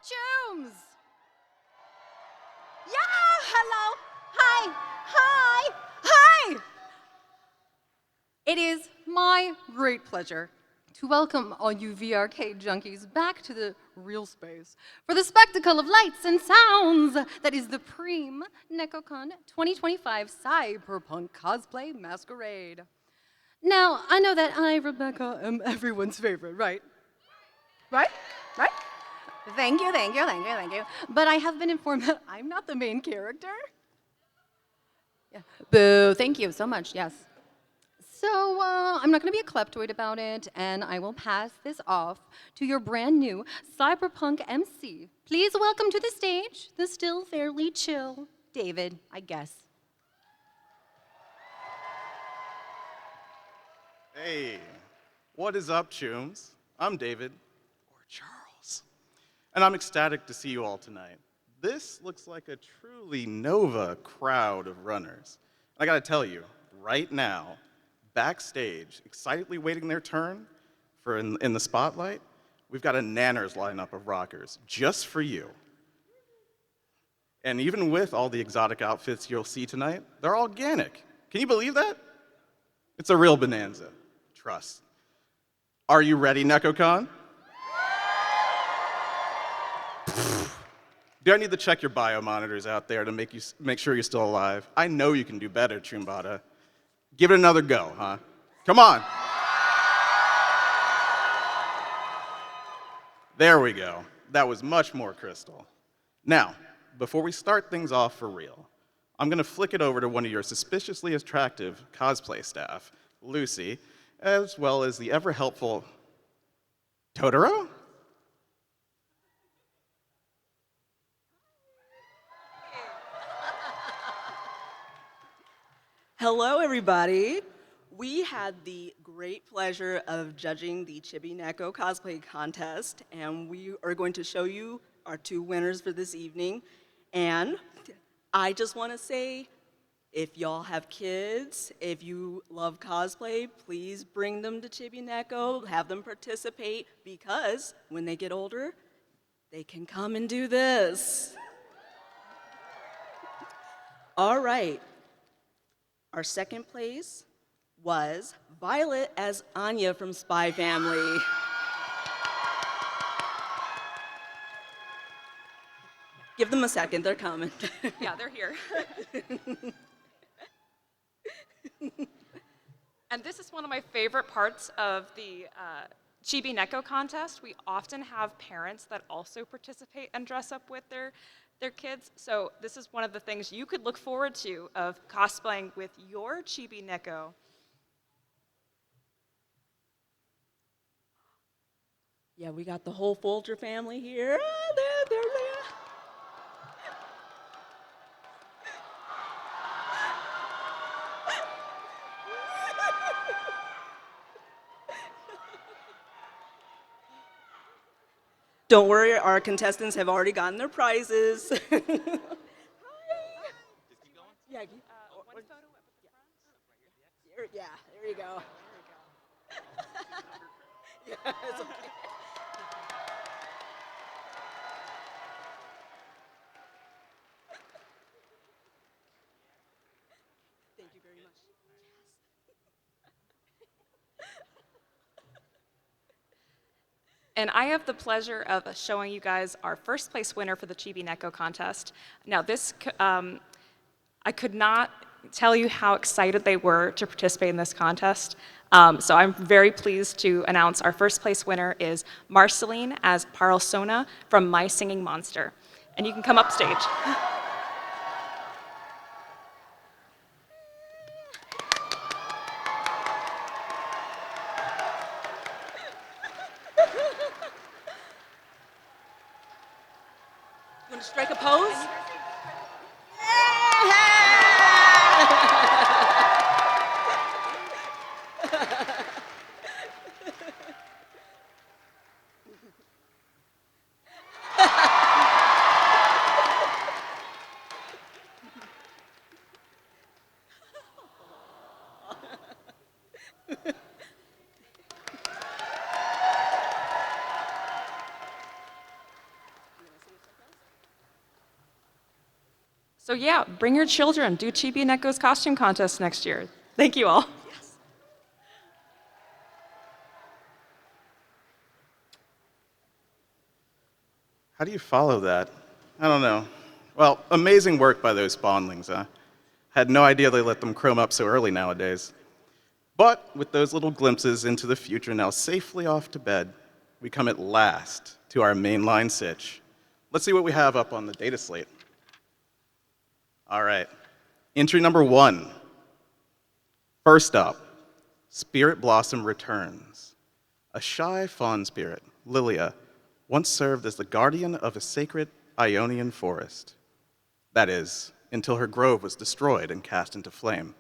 Chooms! Yeah, hello. Hi. Hi. Hi. It is my great pleasure to welcome all you VRK junkies back to the real space for the spectacle of lights and sounds that is the Preem Nekocon 2025 Cyberpunk Cosplay Masquerade. Now, I know that I, Rebecca, am everyone's favorite, right? Right? Right? Thank you, thank you, thank you, thank you. But I have been informed that I'm not the main character. Yeah. Boo, thank you so much, yes. So, I'm not going to be a kleptoid about it, and I will pass this off to your brand new cyberpunk MC. Please welcome to the stage the still fairly chill David, I guess. Hey, what is up, Chooms? I'm David, or Charles, and I'm ecstatic to see you all tonight. This looks like a truly Nova crowd of runners. I gotta tell you, right now, backstage, excitedly waiting their turn for in the spotlight, we've got a Nanners lineup of rockers just for you. And even with all the exotic outfits you'll see tonight, they're all organic. Can you believe that? It's a real bonanza. Trust. Are you ready, Nekocon? Do I need to check your bio monitors out there to make sure you're still alive? I know you can do better, Chumbata. Give it another go, huh? Come on. There we go. That was much more crystal. Now, before we start things off for real, I'm gonna flick it over to one of your suspiciously attractive cosplay staff, Lucy, as well as the ever helpful Totoro? Hello, everybody. We had the great pleasure of judging the Chibi Neko cosplay contest, and we are going to show you our two winners for this evening. And I just want to say, if y'all have kids, if you love cosplay, please bring them to Chibi Neko, have them participate, because when they get older, they can come and do this. All right. Our second place was Violet as Anya from Spy Family. Give them a second, they're coming. Yeah, they're here. And this is one of my favorite parts of the Chibi Neko contest. We often have parents that also participate and dress up with their kids. So this is one of the things you could look forward to of cosplaying with your Chibi Neko. Yeah, we got the whole Folger family here. Ah, there. Don't worry, our contestants have already gotten their prizes. Hi. Yeah. One photo up at the front. Yeah, there you go. Yeah, it's okay. Thank you very much. And I have the pleasure of showing you guys our first place winner for the Chibi Neko contest. Now I could not tell you how excited they were to participate in this contest. So I'm very pleased to announce our first place winner is Marceline as Paralsona from My Singing Monster. And you can come up stage. You want to strike a pose? So yeah, bring your children. Do Chibi Neko's costume contest next year. Thank you all. How do you follow that? I don't know. Well, amazing work by those spawnlings, huh? Had no idea they let them chrome up so early nowadays. But with those little glimpses into the future now safely off to bed, we come at last to our mainline sitch. Let's see what we have up on the data slate. All right, entry number 1. First up, Spirit Blossom returns. A shy fawn spirit, Lilia, once served as the guardian of a sacred Ionian forest. That is, until her grove was destroyed and cast into flame.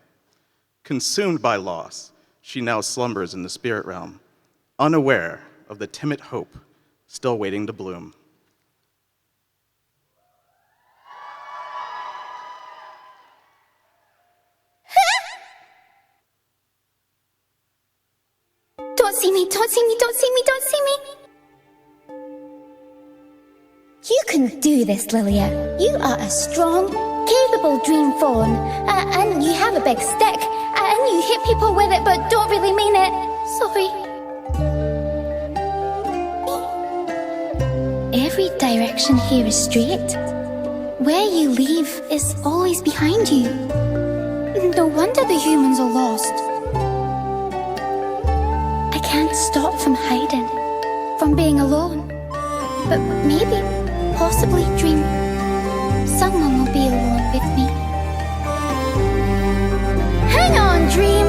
Consumed by loss, she now slumbers in the spirit realm, unaware of the timid hope still waiting to bloom. Don't see me, don't see me, don't see me, don't see me! You can do this, Lilia. You are a strong, capable dream fawn. And you have a big stick. And you hit people with it, but don't really mean it. Sorry. Every direction here is straight. Where you leave is always behind you. No wonder the humans are lost. I can't stop from hiding, from being alone. But maybe, possibly dream, someone will be alone with me. Hang on, dream!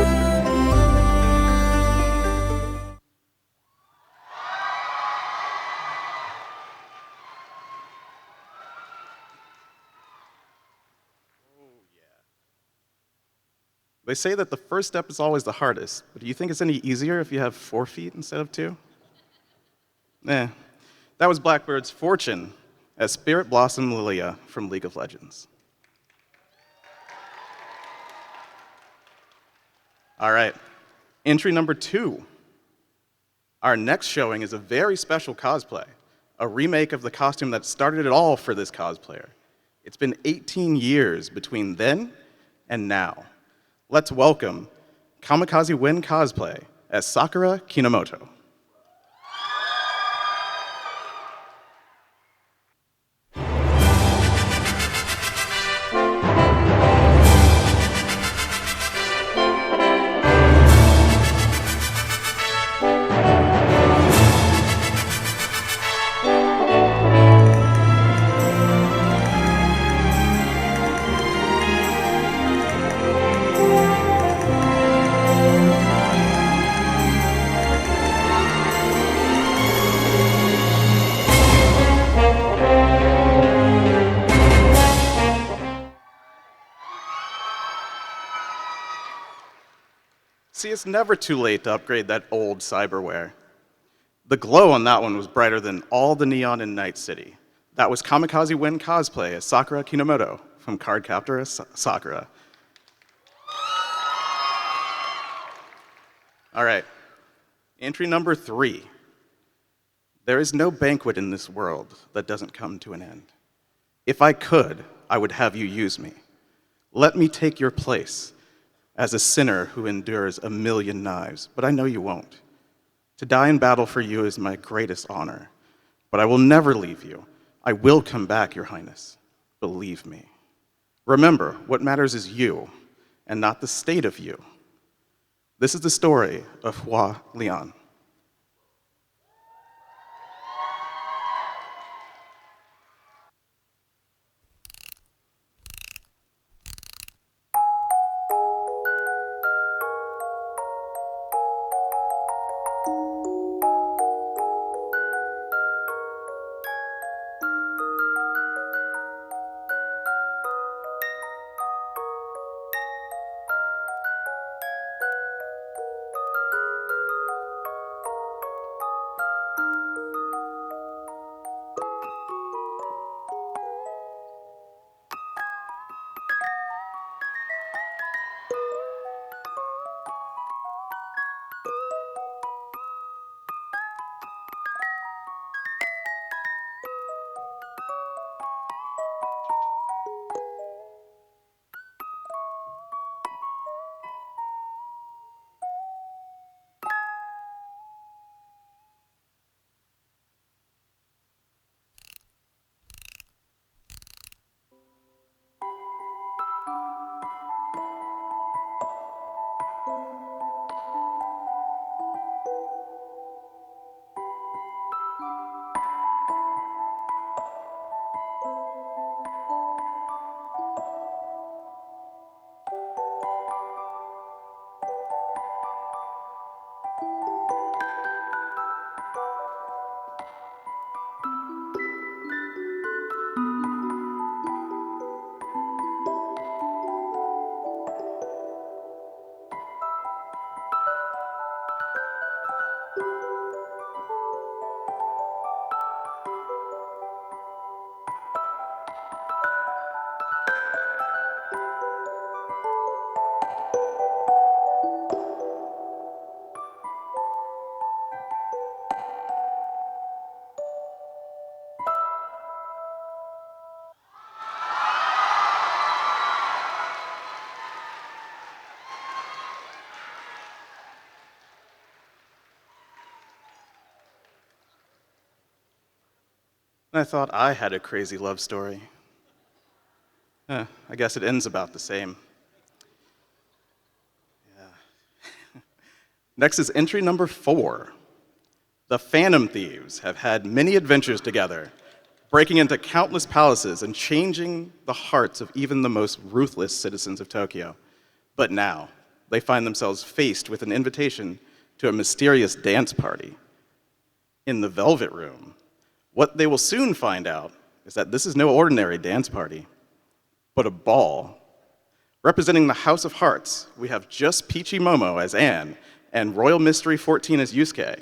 They say that the first step is always the hardest, but do you think it's any easier if you have 4 feet instead of 2? That was Blackbird's Fortune as Spirit Blossom Lilia from League of Legends. All right, entry number 2. Our next showing is a very special cosplay, a remake of the costume that started it all for this cosplayer. It's been 18 years between then and now. Let's welcome Kamikaze Win Cosplay as Sakura Kinomoto. See, it's never too late to upgrade that old cyberware. The glow on that one was brighter than all the neon in Night City. That was Kamikaze Win Cosplay as Sakura Kinomoto from Cardcaptor as Sakura. All right, entry number 3. There is no banquet in this world that doesn't come to an end. If I could, I would have you use me. Let me take your place as a sinner who endures a million knives, but I know you won't. To die in battle for you is my greatest honor, but I will never leave you. I will come back, Your Highness. Believe me. Remember, what matters is you, and not the state of you. This is the story of Hua Lian. And I thought I had a crazy love story. I guess it ends about the same. Yeah. Next is entry number 4. The Phantom Thieves have had many adventures together, breaking into countless palaces and changing the hearts of even the most ruthless citizens of Tokyo. But now, they find themselves faced with an invitation to a mysterious dance party. In the Velvet Room, what they will soon find out is that this is no ordinary dance party, but a ball. Representing the House of Hearts, we have just Peachy Momo as Anne and Royal Mystery 14 as Yusuke.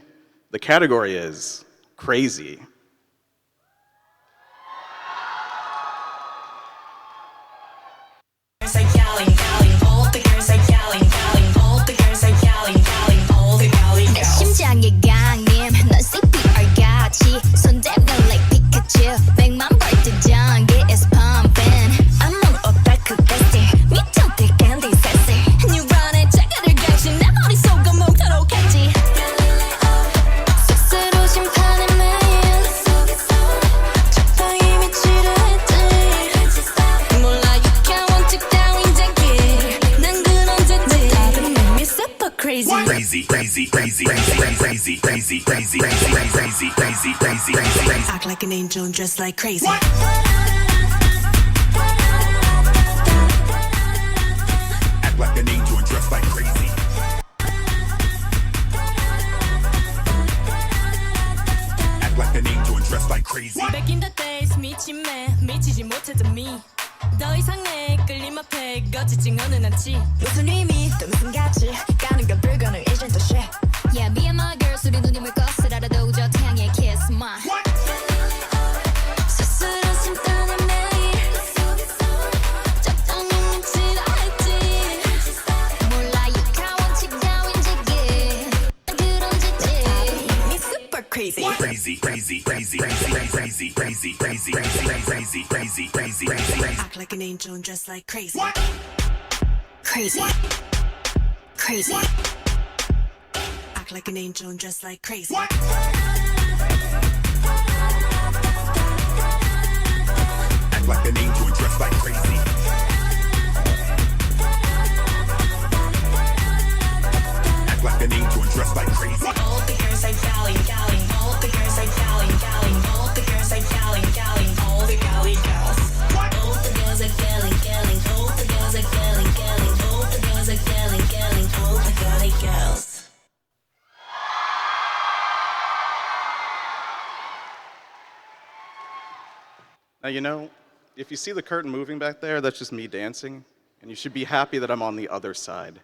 The category is crazy. 심장의 강림 넌 CPR 같이 손잡는 like Pikachu 백만 벌트 전기 is pumping I'm an otaku bestie 미쳤대 candy sassy 뉴런의 자가를 감신 내 머릿속은 뭉쳐놓겠지 스스로 심판의 매일 적당히 미치려 했지 몰라 유쾌한 즉 따윈 제길 난 그런 제지 다들 make me super crazy Act like an angel and dress like crazy. Act like an angel and dress like crazy. Act like an angel and dress like crazy. Back in the days 미친 매 미치지 못했던 me 더 이상의 끌림 앞에 거치징어는 않지 무슨 의미 또 무슨 가치 가는 건 불가능 이젠 또 shit Yeah me and my girls 우리 눈이 물 것을 알아도 저 태양의 kiss my 스스로 심판의 매일 적당히 미치려 했지 몰라 유쾌한 원칙 따윈 제길 그런 짓지 Me super crazy Act like an angel and dress like crazy. Crazy. Crazy. Act like an angel and dress like crazy. Act like an angel and dress like crazy. Act like an angel and dress like crazy. All the girls are yelling, yelling. All the girls are yelling, yelling. All the girls are yelling, yelling. All the galley girls. All the girls are yelling, yelling. All the girls are yelling, yelling. All the girls are yelling, yelling. All the galley girls. Now, you know, if you see the curtain moving back there, that's just me dancing, and you should be happy that I'm on the other side.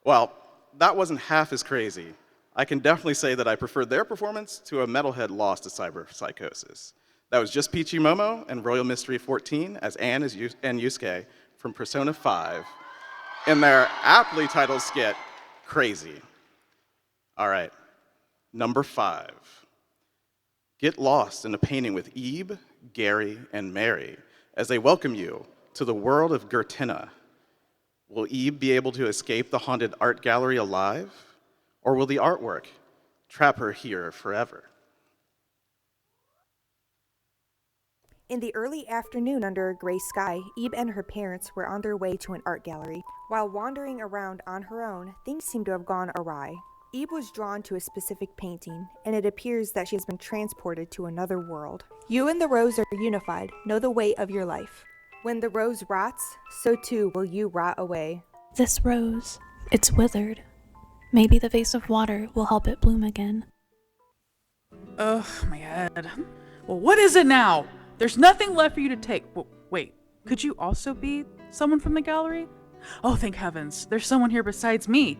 Well, that wasn't half as crazy. I can definitely say that I preferred their performance to a metalhead lost to cyberpsychosis. That was just Peachy Momo and Royal Mystery 14 as Anne and Yusuke from Persona 5 in their aptly titled skit, Crazy. All right, number 5. Get lost in a painting with Ebe, Gary, and Mary as they welcome you to the world of Gertina. Will Ebe be able to escape the haunted art gallery alive? Or will the artwork trap her here forever? In the early afternoon under a gray sky, Ebe and her parents were on their way to an art gallery. While wandering around on her own, things seemed to have gone awry. Ebe was drawn to a specific painting, and it appears that she has been transported to another world. You and the rose are unified. Know the way of your life. When the rose rots, so too will you rot away. This rose, it's withered. Maybe the vase of water will help it bloom again. Ugh, my head. Well, what is it now? There's nothing left for you to take. Wait, could you also be someone from the gallery? Oh, thank heavens. There's someone here besides me.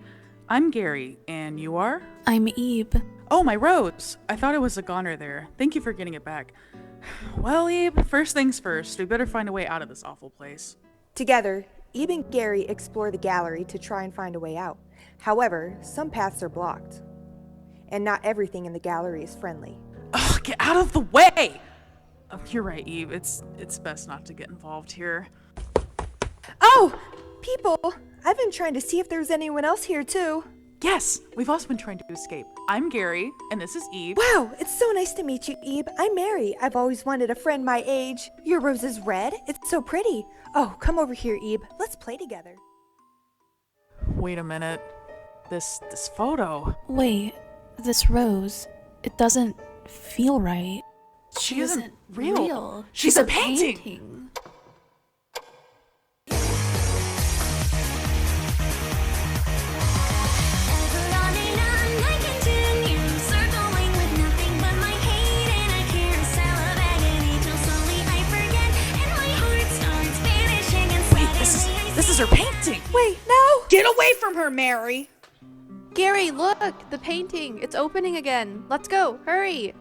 I'm Gary, and you are? I'm Ebe. Oh, my rose! I thought it was a goner there. Thank you for getting it back. Well, Ebe, first things first, we better find a way out of this awful place. Together, Ebe and Gary explore the gallery to try and find a way out. However, some paths are blocked, and not everything in the gallery is friendly. Ugh, get out of the way! Oh, you're right, Eve. It's best not to get involved here. Oh! People! I've been trying to see if there's anyone else here, too. Yes, we've also been trying to escape. I'm Gary, and this is Eve. Wow, it's so nice to meet you, Ebe. I'm Mary. I've always wanted a friend my age. Your rose is red. It's so pretty. Oh, come over here, Ebe. Let's play together. Wait a minute. This photo. Wait, this rose, it doesn't feel right. She isn't real. She's a painting. This is her painting. Wait, no! Get away from her, Mary! Gary, look! The painting! It's opening again! Let's go! Hurry!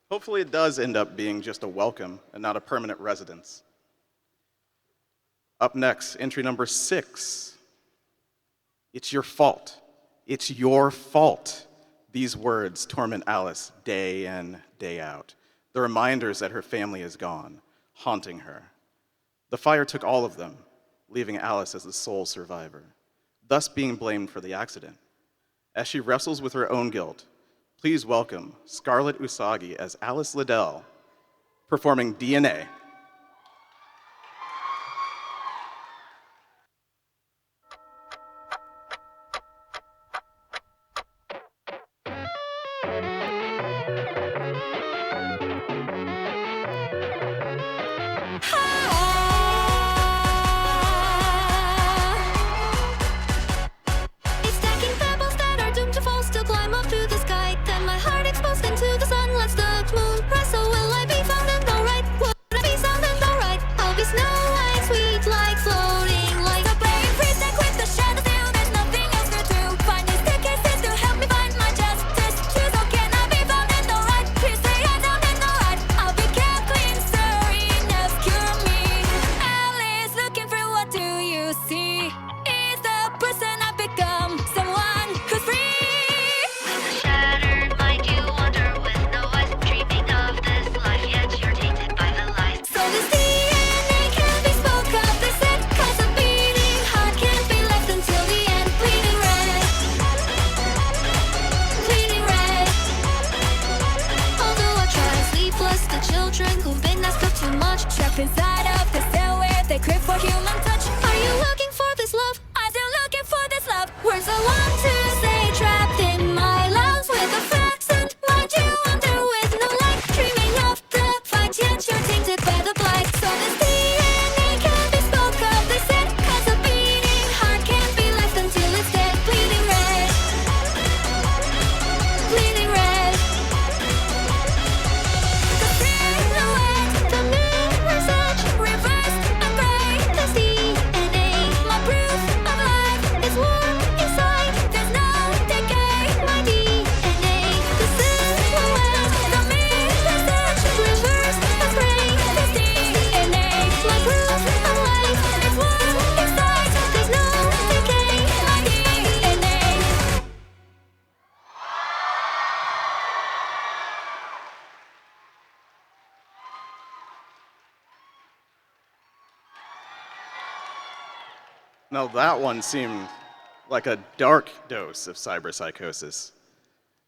Hopefully it does end up being just a welcome and not a permanent residence. Up next, entry number 6. It's your fault. It's your fault. These words torment Alice day in, day out. The reminders that her family is gone, haunting her. The fire took all of them, leaving Alice as the sole survivor, thus being blamed for the accident. As she wrestles with her own guilt, please welcome Scarlett Usagi as Alice Liddell, performing DNA. Now that one seemed like a dark dose of cyberpsychosis.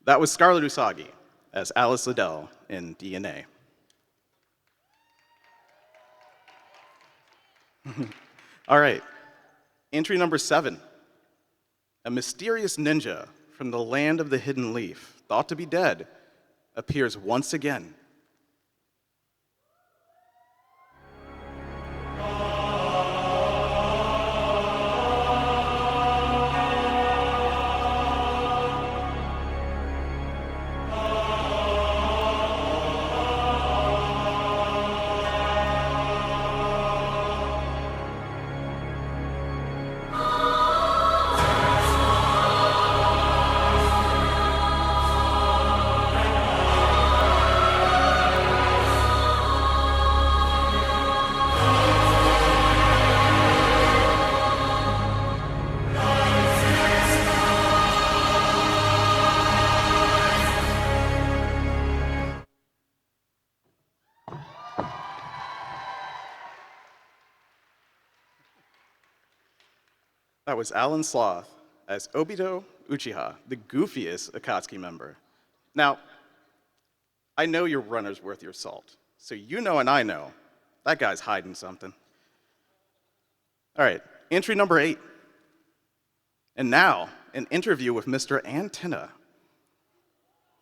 That was Scarlett Usagi as Alice Liddell in DNA. All right, entry number 7. A mysterious ninja from the land of the hidden leaf, thought to be dead, appears once again. That was Alan Sloth as Obito Uchiha, the goofiest Akatsuki member. Now, I know your runner's worth your salt, so you know and I know that guy's hiding something. All right, entry number 8. And now, an interview with Mr. Antenna.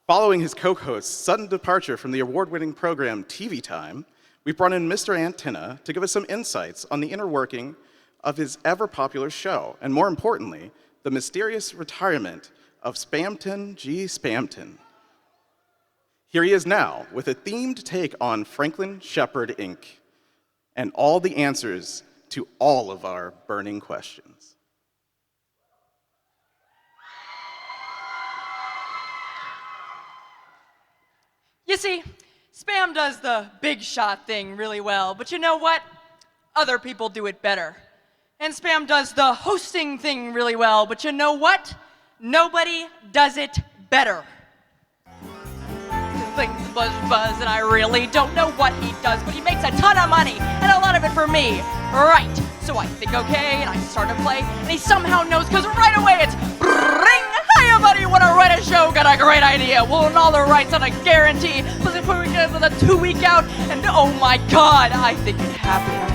Following his co-host's sudden departure from the award-winning program TV Time, we brought in Mr. Antenna to give us some insights on the inner working of his ever-popular show, and more importantly, the mysterious retirement of Spamton G. Spamton. Here he is now with a themed take on Franklin Shepard, Inc., and all the answers to all of our burning questions. You see, Spam does the big shot thing really well, but you know what? Other people do it better. And Spam does the hosting thing really well, but you know what? Nobody does it better. Things buzz, and I really don't know what he does, but he makes a ton of money, and a lot of it for me. Right. So I think, okay, and I start to play, and he somehow knows, because right away it's ring! Hiya, buddy, wanna write a show? Got a great idea. We'll own all the rights on a guarantee. Listen, before we get with a 2-week out, and oh my god, I think it happened.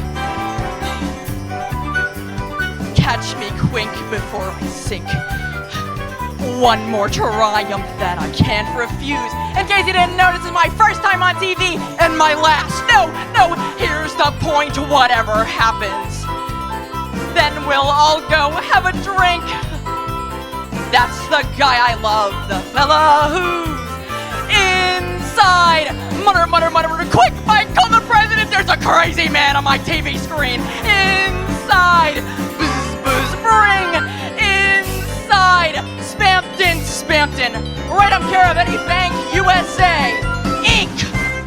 Catch me quink before I sink. One more triumph that I can't refuse. In case you didn't know, this is my first time on TV and my last. No, here's the point. Whatever happens, then we'll all go have a drink. That's the guy I love, the fella who's inside. Mutter, quick, Mike, call the president. There's a crazy man on my TV screen. Inside, buzz, bring. Inside, Spamton, right up care of Eddie Bank, USA, Inc.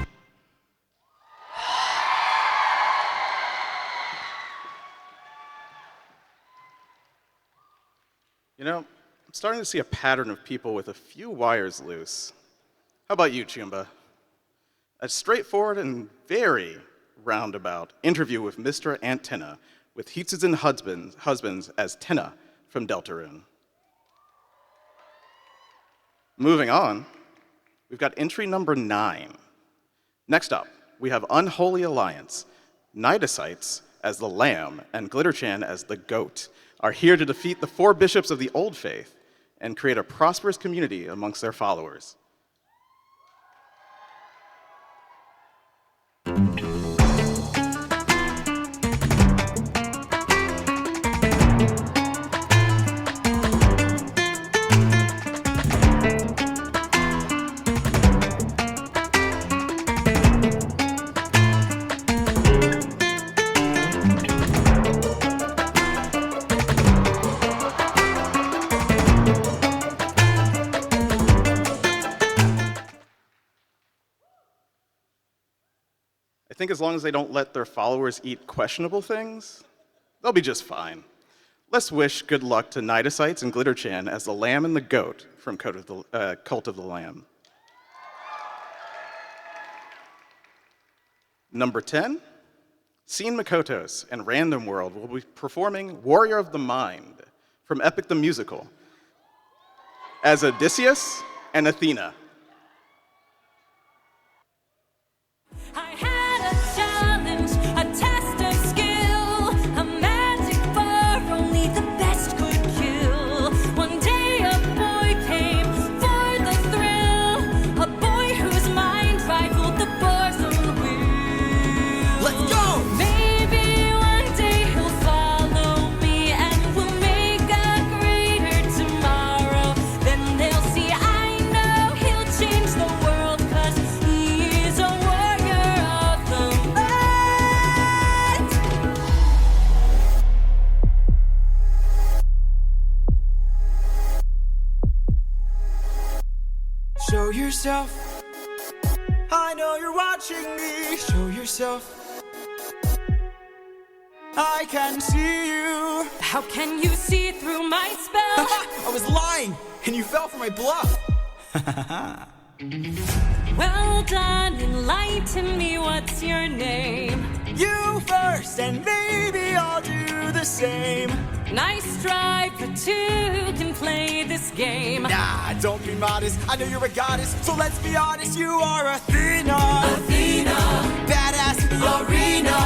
You know, I'm starting to see a pattern of people with a few wires loose. How about you, Chumba? A straightforward and very roundabout interview with Mr. Antenna, with Hitsuzen husbands as Tenna from Deltarune. Moving on, we've got entry number 9. Next up, we have Unholy Alliance. Nidosites as the lamb and Glitterchan as the goat are here to defeat the 4 bishops of the Old Faith and create a prosperous community amongst their followers. I think as long as they don't let their followers eat questionable things, they'll be just fine. Let's wish good luck to Nidosites and Glitterchan as the lamb and the goat from Cult of the Lamb. Number 10, Scene Makotos and Random World will be performing Warrior of the Mind from Epic the Musical as Odysseus and Athena. Show yourself. I know you're watching me. Show yourself. I can see you. How can you see through my spell? I was lying, and you fell for my bluff. Well done, enlighten me, what's your name? You first, and maybe I'll do the same. Nice try, but two can play this game. Nah, don't be modest. I know you're a goddess, so let's be honest. You are Athena. Athena. Badass in the arena.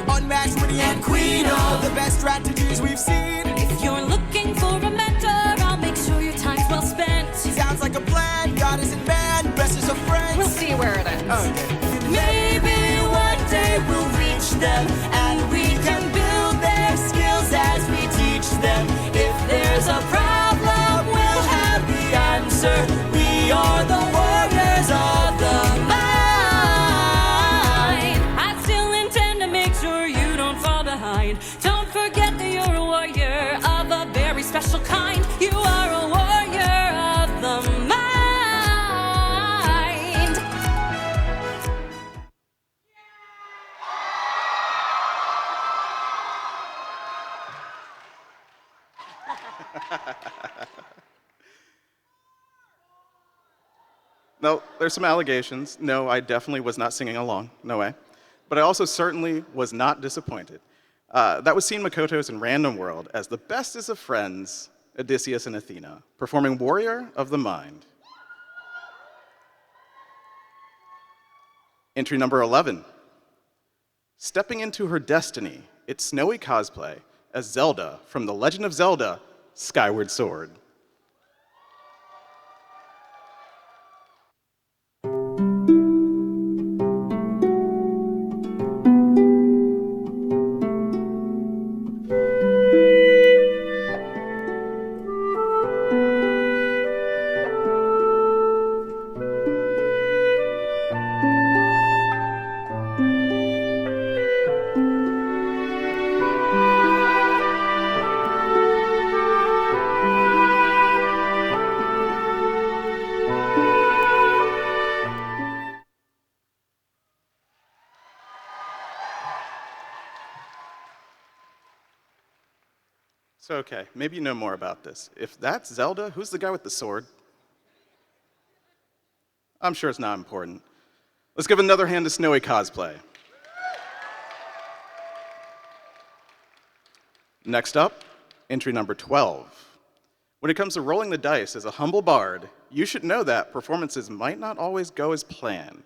Unmatched, witty, and queen of the best strategies we've seen. If you're looking for a mentor, I'll make sure your time's well spent. Sounds like a plan. Goddess and man, best as a friend. We'll see where it ends. Okay. Maybe one day we'll reach them, and we can build their skills as we teach them. If there's a problem, we'll have the answer. We are the warriors of the mind. I still intend to make sure you don't fall behind. Don't forget that you're a warrior of a very special kind. You are a warrior of the mind. No, there's some allegations. No, I definitely was not singing along. No way. But I also certainly was not disappointed. That was Scene Makoto's in Random World as the bestest of friends, Odysseus and Athena, performing Warrior of the Mind. Entry number 11. Stepping into her destiny, it's snowy cosplay as Zelda from The Legend of Zelda: Skyward Sword. So, okay, maybe you know more about this. If that's Zelda, who's the guy with the sword? I'm sure it's not important. Let's give another hand to Snowy Cosplay. Next up, entry number 12. When it comes to rolling the dice as a humble bard, you should know that performances might not always go as planned.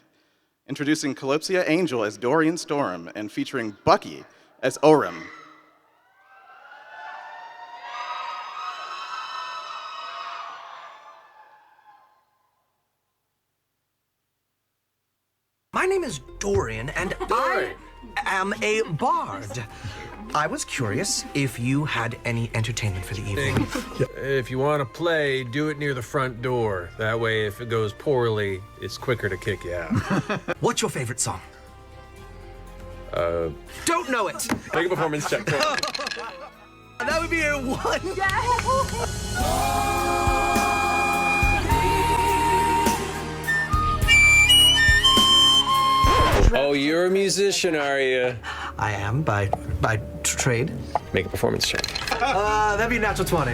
Introducing Calypsia Angel as Dorian Storm and featuring Bucky as Orem. My name is Dorian, and I am a bard. I was curious if you had any entertainment for the evening. If you want to play, do it near the front door. That way, if it goes poorly, it's quicker to kick you out. What's your favorite song? Don't know it. Make a performance check. That would be a 1. Oh, you're a musician, are you? I am, by trade. Make a performance check. That'd be a natural 20.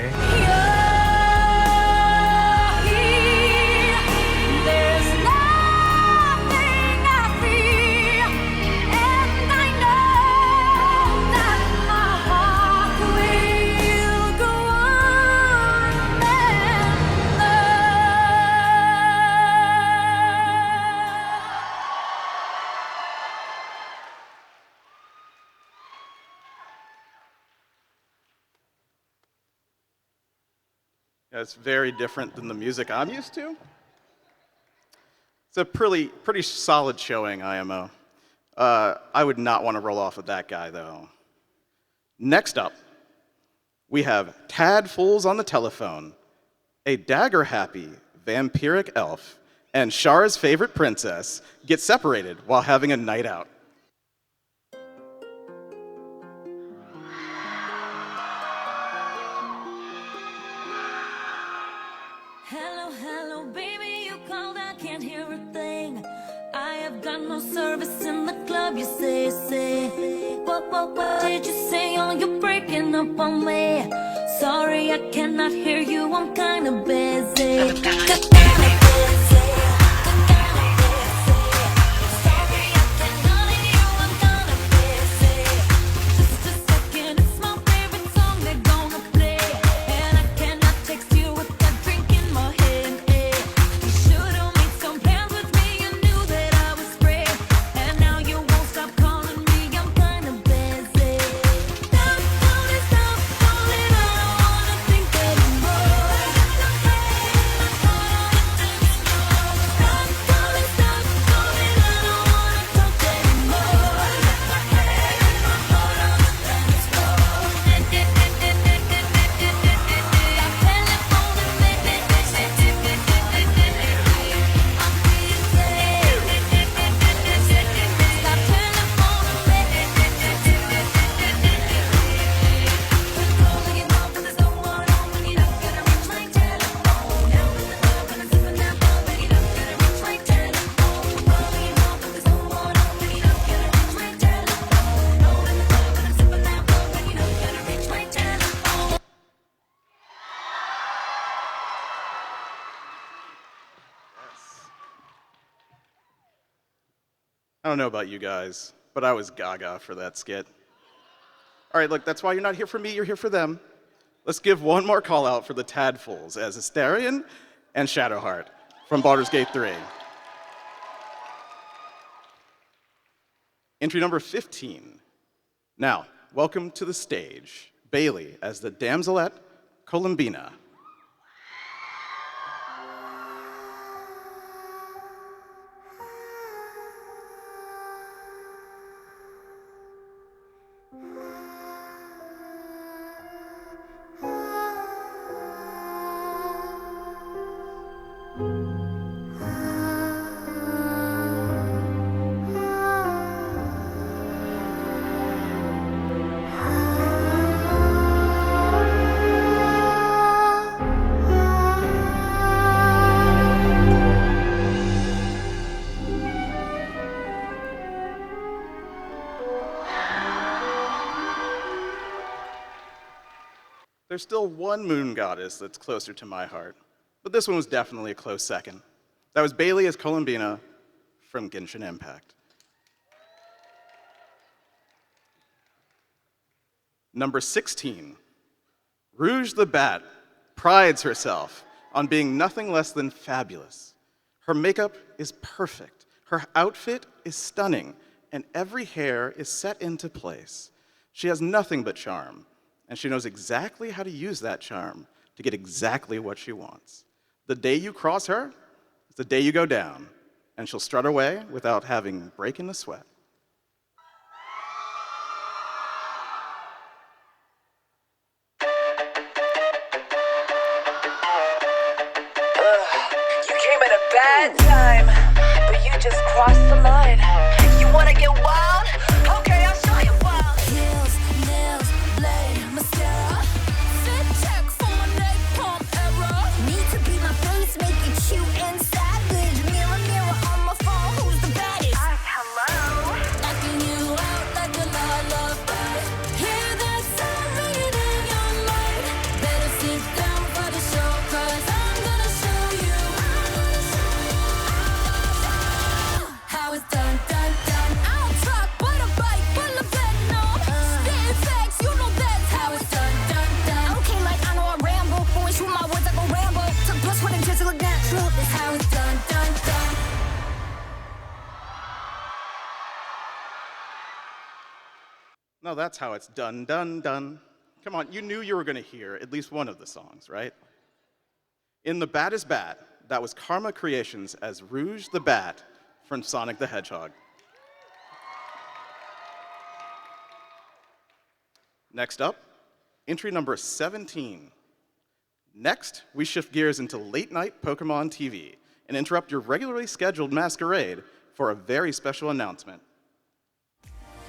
It's very different than the music I'm used to. It's a pretty solid showing, IMO. I would not want to roll off with that guy, though. Next up, we have Tad Fools on the Telephone, a dagger-happy vampiric elf, and Shara's favorite princess get separated while having a night out. Hello, hello, baby, you called, I can't hear a thing. I have got no service in the club, you say. What did you say? Oh, you're breaking up on me. Sorry, I cannot hear you, I'm kinda busy. Just a second, it's my favorite song, they're gonna don't know about you guys, but I was gaga for that skit. All right, look, that's why you're not here for me, you're here for them. Let's give one more call out for the Tadfuls as Asterion and Shadowheart from Baldur's Gate 3. Entry number 15. Now, welcome to the stage, Bailey as the damselette Columbina. There's still one moon goddess that's closer to my heart, but this one was definitely a close second. That was Bailey as Columbina from Genshin Impact. Number 16, Rouge the Bat prides herself on being nothing less than fabulous. Her makeup is perfect, her outfit is stunning, and every hair is set into place. She has nothing but charm, and she knows exactly how to use that charm to get exactly what she wants. The day you cross her is the day you go down, and she'll strut away without having break in the sweat. You came at a bad time, but you just crossed the line. You wanna get wild? Okay, I'll show you wild. Heels, nails, blade, mascara. Fit check for my napalm era. Need to be my face, make it cute and savage. Mirror, mirror on my phone, who's the baddest? Hello. Knocking you out like a lullaby. Hear that sound ringing in your mind. Better sit down for the show, 'cause I'm gonna show you how it's done, done, done. I don't talk, but a bite full of venom. Spitting facts, you know that's how it's done, done, done. Okay, like I know I ramble, but when shoot my words, I go ramble. Took plus what it just to look natural. That's how it's done, done, done. No, that's how it's done, done, done. Come on, you knew you were going to hear at least one of the songs, right? In The Bat is Bad, that was Karma Creations as Rouge the Bat from Sonic the Hedgehog. Next up, entry number 17. Next, we shift gears into late-night Pokemon TV and interrupt your regularly scheduled Masquerade for a very special announcement.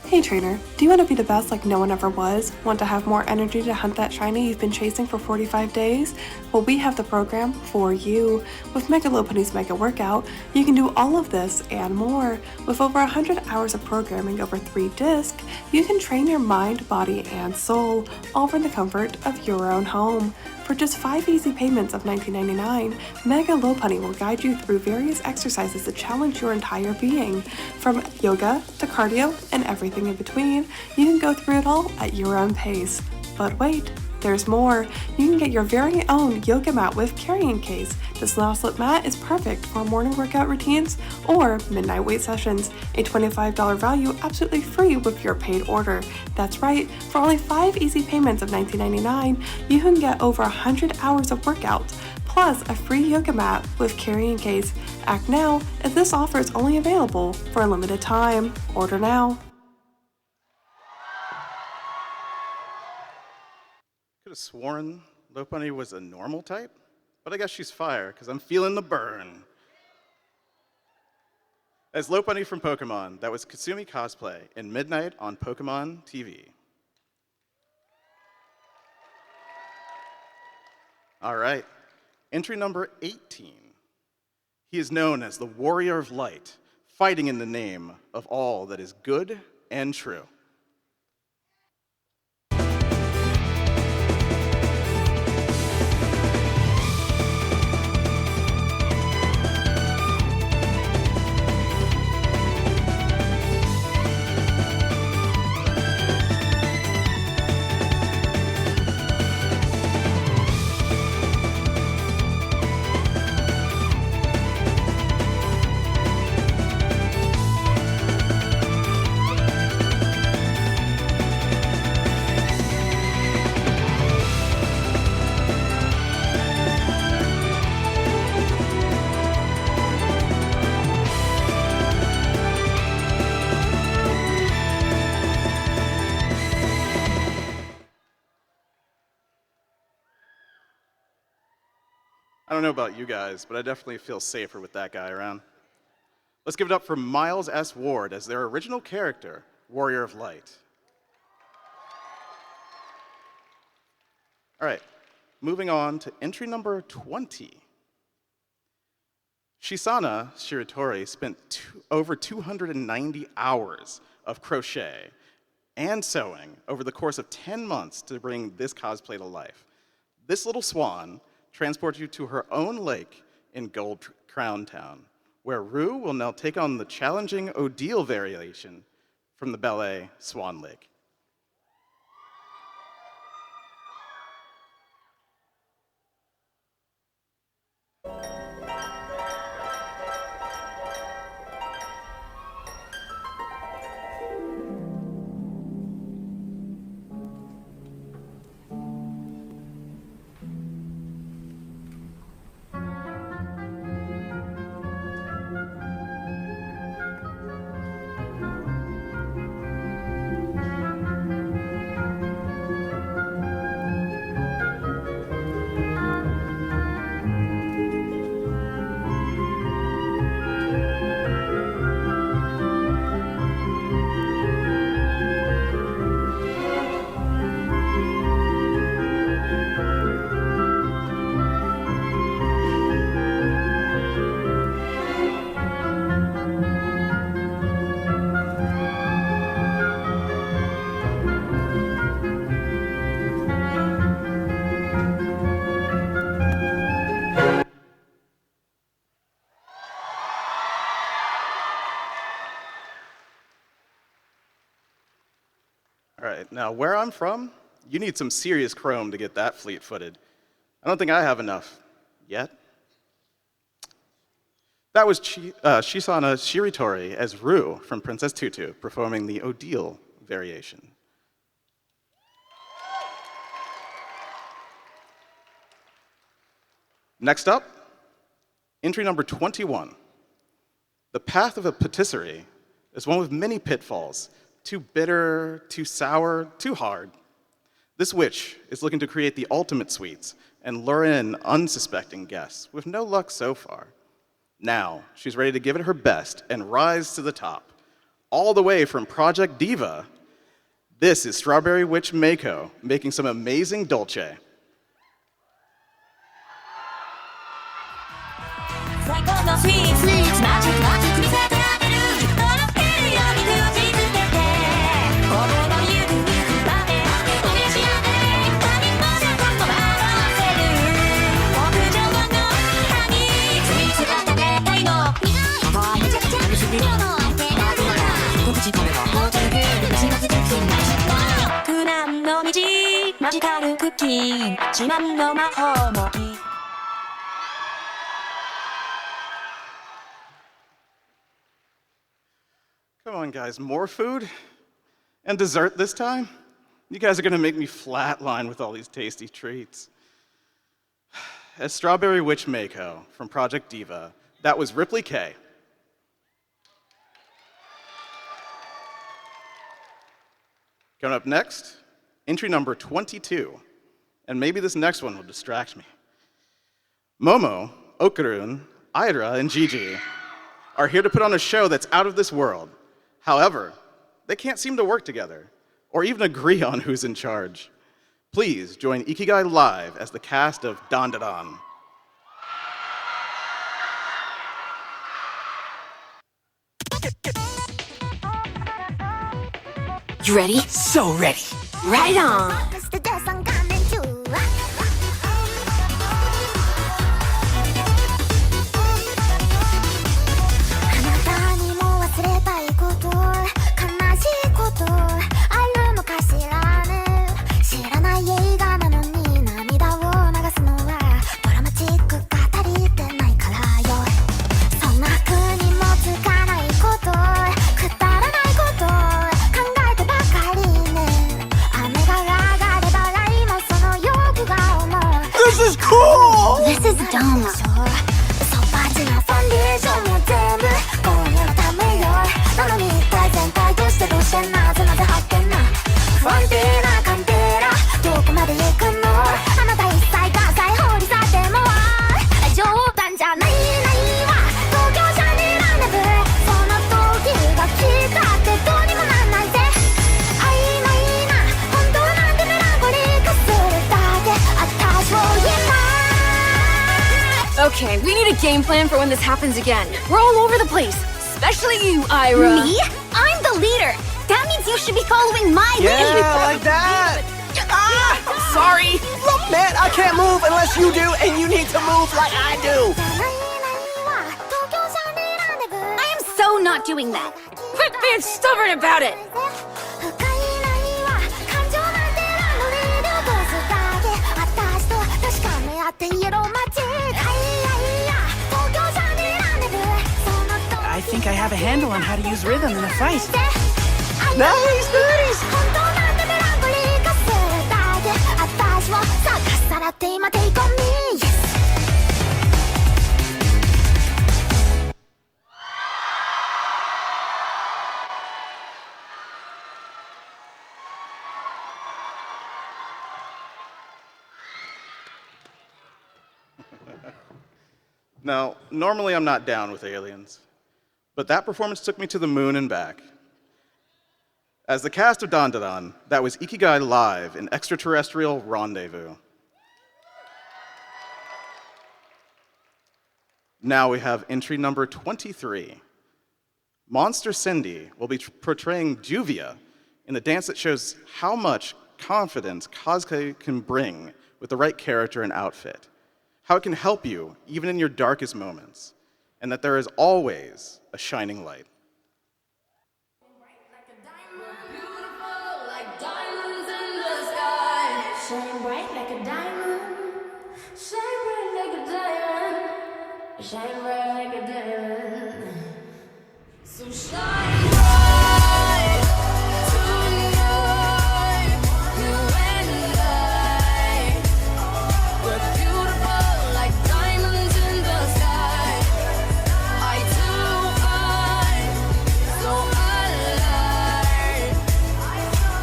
Hey trainer, do you want to be the best like no one ever was? Want to have more energy to hunt that shiny you've been chasing for 45 days? Well, we have the program for you. With Mega Lopunny's Mega Workout, you can do all of this and more. With over 100 hours of programming over 3 discs, you can train your mind, body, and soul, all from the comfort of your own home. For just 5 easy payments of $19.99, Mega Lopunny will guide you through various exercises that challenge your entire being. From yoga to cardio and everything in between, you can go through it all at your own pace. But wait, there's more. You can get your very own yoga mat with carrying case. This now slip mat is perfect for morning workout routines or midnight weight sessions. A $25 value absolutely free with your paid order. That's right, for only 5 easy payments of $19.99, you can get over 100 hours of workouts, plus a free yoga mat with carrying case. Act now, as this offer is only available for a limited time. Order now. Could have sworn Lopunny was a normal type, but I guess she's fire, because I'm feeling the burn. As Lopunny from Pokemon, that was Kasumi cosplay in Midnight on Pokemon TV. All right, entry number 18. He is known as the Warrior of Light, fighting in the name of all that is good and true. I don't know about you guys, but I definitely feel safer with that guy around. Let's give it up for Miles S. Ward as their original character, Warrior of Light. All right, moving on to entry number 20. Shisana Shiratori spent over 290 hours of crochet and sewing over the course of 10 months to bring this cosplay to life. This little swan transports you to her own lake in Gold Crown Town, where Rue will now take on the challenging Odile variation from the ballet Swan Lake. All right, now where I'm from, you need some serious chrome to get that fleet-footed. I don't think I have enough yet. That was Shisana Shiratori as Rue from Princess Tutu performing the Odile variation. Next up, entry number 21. The path of a patisserie is one with many pitfalls. Too bitter, too sour, too hard. This witch is looking to create the ultimate sweets and lure in unsuspecting guests with no luck so far. Now, she's ready to give it her best and rise to the top. All the way from Project Diva, this is Strawberry Witch Mako making some amazing dolce. Come on, guys, more food? And dessert this time? You guys are gonna make me flatline with all these tasty treats. As Strawberry Witch Mako from Project Diva, that was Ripley K. Coming up next, entry number 22. And maybe this next one will distract me. Momo, Okarun, Ira, and Gigi are here to put on a show that's out of this world. However, they can't seem to work together or even agree on who's in charge. Please join Ikigai Live as the cast of Dan Da Dan. You ready? So ready. Right on. This is cool! This is dumb. Okay, we need a game plan for when this happens again. We're all over the place, especially you, Ira. Me? I'm the leader. That means you should be following my lead. Yeah, like that. Sorry. Look, man, I can't move unless you do, and you need to move like I do. I am so not doing that. Quit being stubborn about it. I think I have a handle on how to use rhythm in a fight. Nice, nice. Now, normally I'm not down with aliens, but that performance took me to the moon and back. As the cast of Dandadan, that was Ikigai Live in Extraterrestrial Rendezvous. Now we have entry number 23. Monster Cindy will be portraying Juvia in a dance that shows how much confidence cosplay can bring with the right character and outfit, how it can help you even in your darkest moments, and that there is always a shining light. Shine bright like a diamond. Shine bright like a diamond. Shine bright like a diamond. So shine bright tonight. You and I. We're beautiful like diamonds in the sky. Eye to eye, so alive.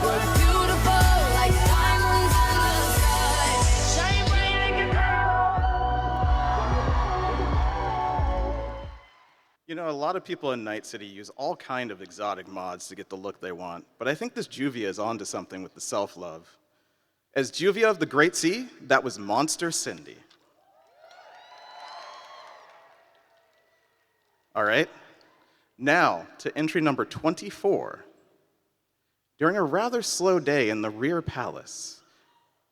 We're beautiful like diamonds in the sky. Shine bright like a You know, a lot of people in Night City use all kind of exotic mods to get the look they want, but I think this Juvia is onto something with the self-love. As Juvia of the Great Sea, that was Monster Cindy. All right, now to entry number 24. During a rather slow day in the rear palace,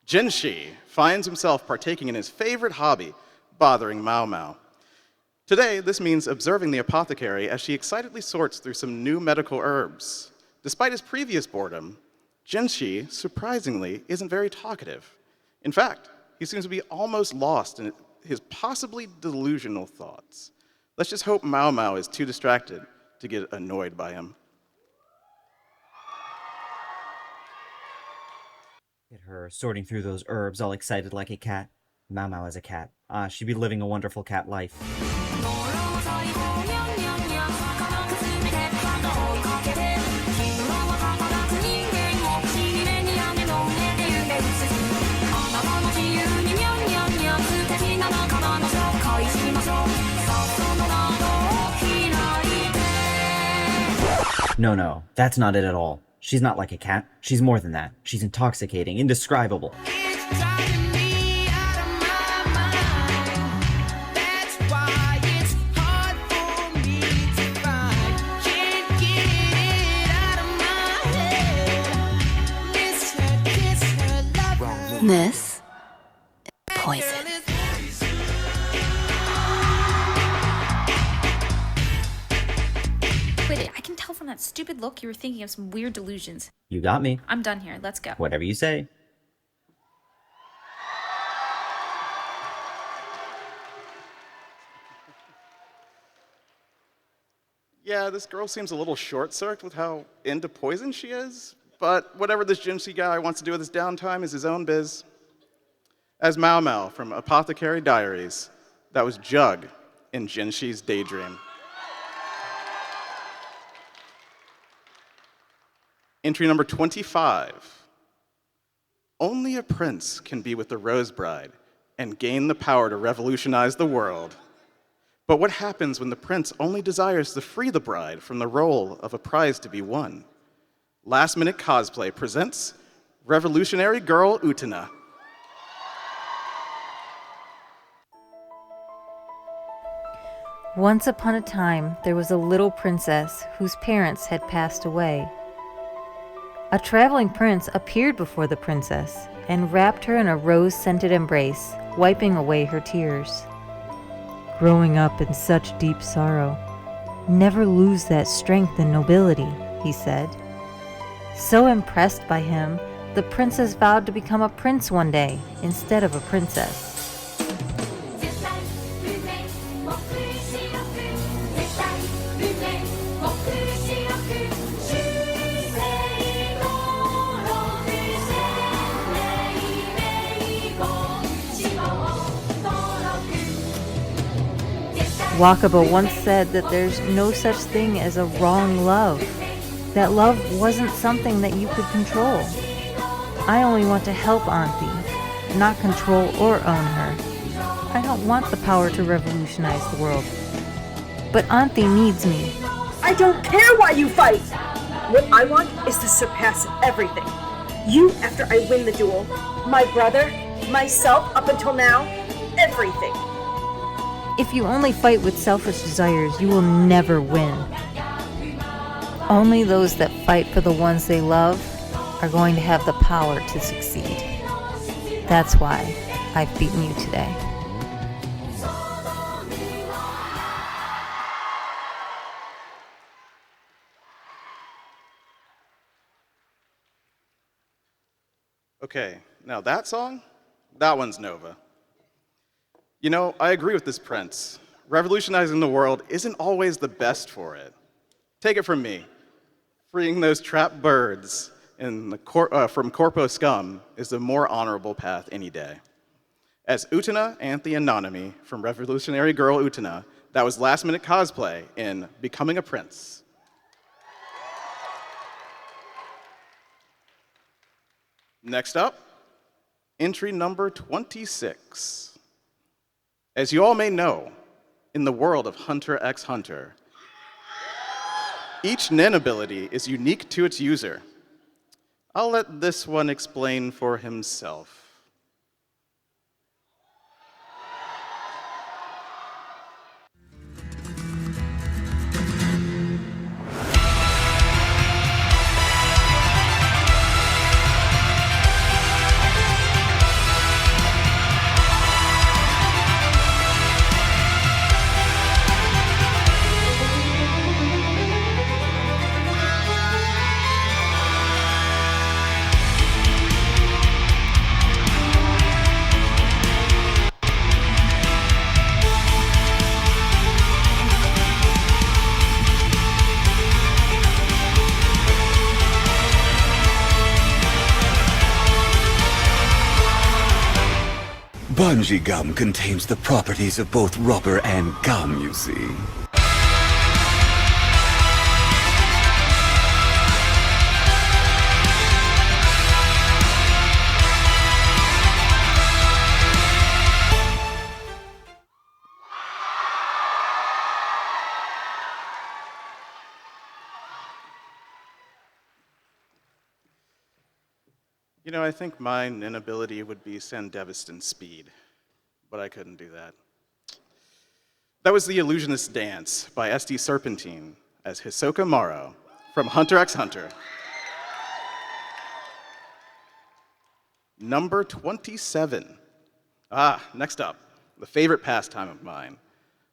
Jinshi finds himself partaking in his favorite hobby, bothering Mao Mao. Today, this means observing the apothecary as she excitedly sorts through some new medical herbs. Despite his previous boredom, Jinshi, surprisingly, isn't very talkative. In fact, he seems to be almost lost in his possibly delusional thoughts. Let's just hope Mao Mao is too distracted to get annoyed by him. Get her sorting through those herbs all excited like a cat. Mao Mao as a cat. She'd be living a wonderful cat life. No, that's not it at all. She's not like a cat. She's more than that. She's intoxicating, indescribable. This is poison. Wait, I can tell from that stupid look you were thinking of some weird delusions. You got me. I'm done here. Let's go. Whatever you say. Yeah, this girl seems a little short-circuited with how into poison she is, but whatever this Jinshi guy wants to do with his downtime is his own biz. As Mao Mao from Apothecary Diaries, that was Jug in Jinshi's Daydream. Entry number 25. Only a prince can be with the Rose Bride and gain the power to revolutionize the world. But what happens when the prince only desires to free the bride from the role of a prize to be won? Last Minute Cosplay presents Revolutionary Girl Utena. Once upon a time, there was a little princess whose parents had passed away. A traveling prince appeared before the princess and wrapped her in a rose-scented embrace, wiping away her tears. Growing up in such deep sorrow, never lose that strength and nobility, he said. So impressed by him, the princess vowed to become a prince one day instead of a princess. Wakaba once said that there's no such thing as a wrong love, that love wasn't something that you could control. I only want to help Auntie, not control or own her. I don't want the power to revolutionize the world, but Auntie needs me. I don't care why you fight! What I want is to surpass everything. You after I win the duel, my brother, myself up until now, everything. If you only fight with selfish desires, you will never win. Only those that fight for the ones they love are going to have the power to succeed. That's why I've beaten you today. Okay, now that song, that one's Nova. You know, I agree with this prince. Revolutionizing the world isn't always the best for it. Take it from me. Freeing those trapped birds from Corpo scum is the more honorable path any day. As Utena Anthe Anonymy from Revolutionary Girl Utena, that was last-minute cosplay in Becoming a Prince. Next up, entry number 26. As you all may know, in the world of Hunter x Hunter, each Nen ability is unique to its user. I'll let this one explain for himself. Bungee gum contains the properties of both rubber and gum, you see. You know, I think my Nen ability would be Sandevistan Speed, but I couldn't do that. That was The Illusionist Dance by SD Serpentine as Hisoka Maro from Hunter x Hunter. Number 27. Next up, the favorite pastime of mine.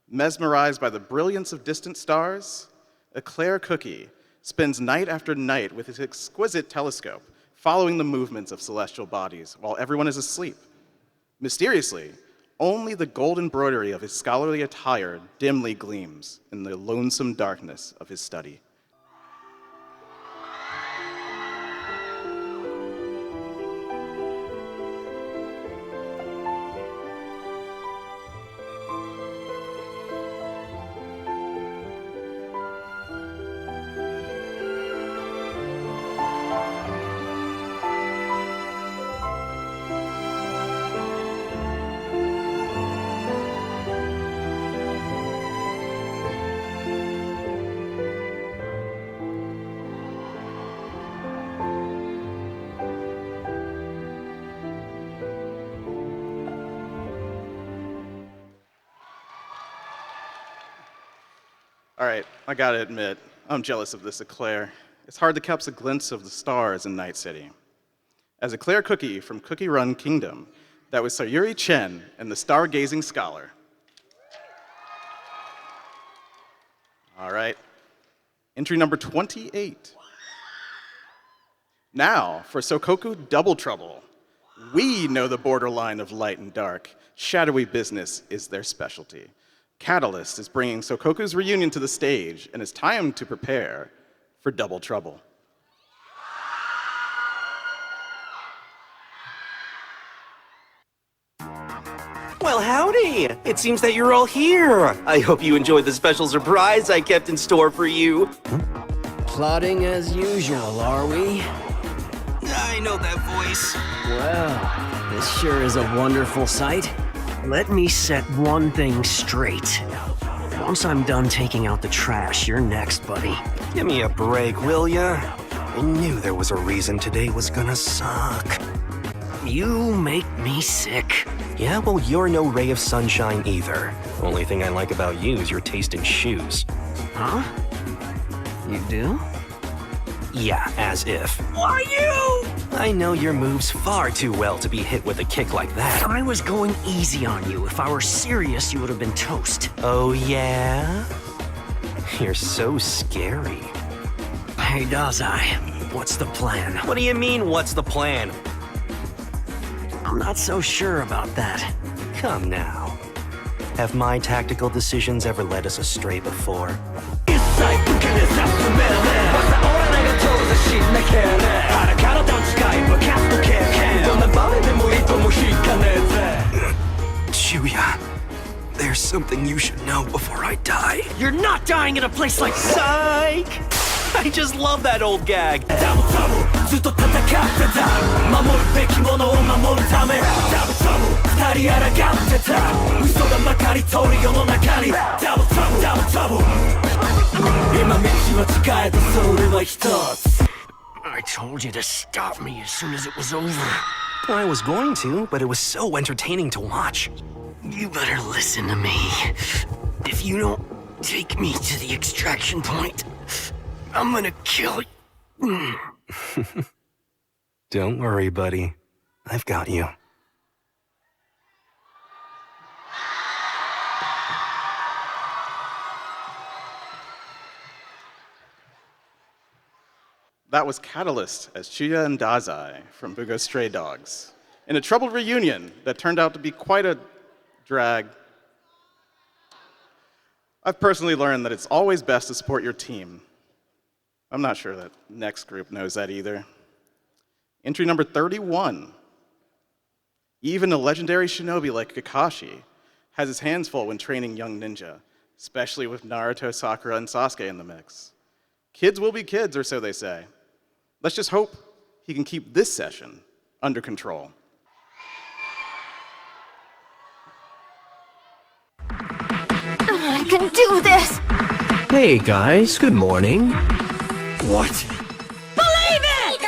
Mesmerized by the brilliance of distant stars, Eclair Cookie spends night after night with his exquisite telescope, following the movements of celestial bodies while everyone is asleep. Mysteriously, only the gold embroidery of his scholarly attire dimly gleams in the lonesome darkness of his study. All right, I gotta admit, I'm jealous of this eclair. It's hard to catch a glimpse of the stars in Night City. As eclair cookie from Cookie Run Kingdom, that was Sayuri Chen and the Stargazing Scholar. All right, entry number 28. Now, for Sokoku Double Trouble. We know the borderline of light and dark. Shadowy business is their specialty. Catalyst is bringing Sokoku's reunion to the stage, and it's time to prepare for Double Trouble. Well, howdy! It seems that you're all here. I hope you enjoyed the special surprise I kept in store for you. Plotting as usual, are we? I know that voice. Well, this sure is a wonderful sight. Let me set one thing straight. Once I'm done taking out the trash, you're next, buddy. Give me a break, will ya? I knew there was a reason today was gonna suck. You make me sick. Yeah, well, you're no ray of sunshine either. Only thing I like about you is your taste in shoes. Huh? You do? Yeah, as if. Why you? I know your moves far too well to be hit with a kick like that. I was going easy on you. If I were serious, you would have been toast. Oh, yeah? You're so scary. Hey, Dazai, what's the plan? What do you mean, what's the plan? I'm not so sure about that. Come now. Have my tactical decisions ever led us astray before? Chuya, there's something you should know before I die. You're not dying in a place like Psych! I just love that old gag. I told you to stop me as soon as it was over. I was going to, but it was so entertaining to watch. You better listen to me. If you don't take me to the extraction point, I'm gonna kill you. Don't worry, buddy. I've got you. That was Catalyst as Chuya and Dazai from Bugo Stray Dogs, in a troubled reunion that turned out to be quite a drag. I've personally learned that it's always best to support your team. I'm not sure that next group knows that either. Entry number 31. Even a legendary shinobi like Kakashi has his hands full when training young ninja, especially with Naruto, Sakura, and Sasuke in the mix. Kids will be kids, or so they say. Let's just hope he can keep this session under control. I can do this! Hey guys, good morning. What? Believe it!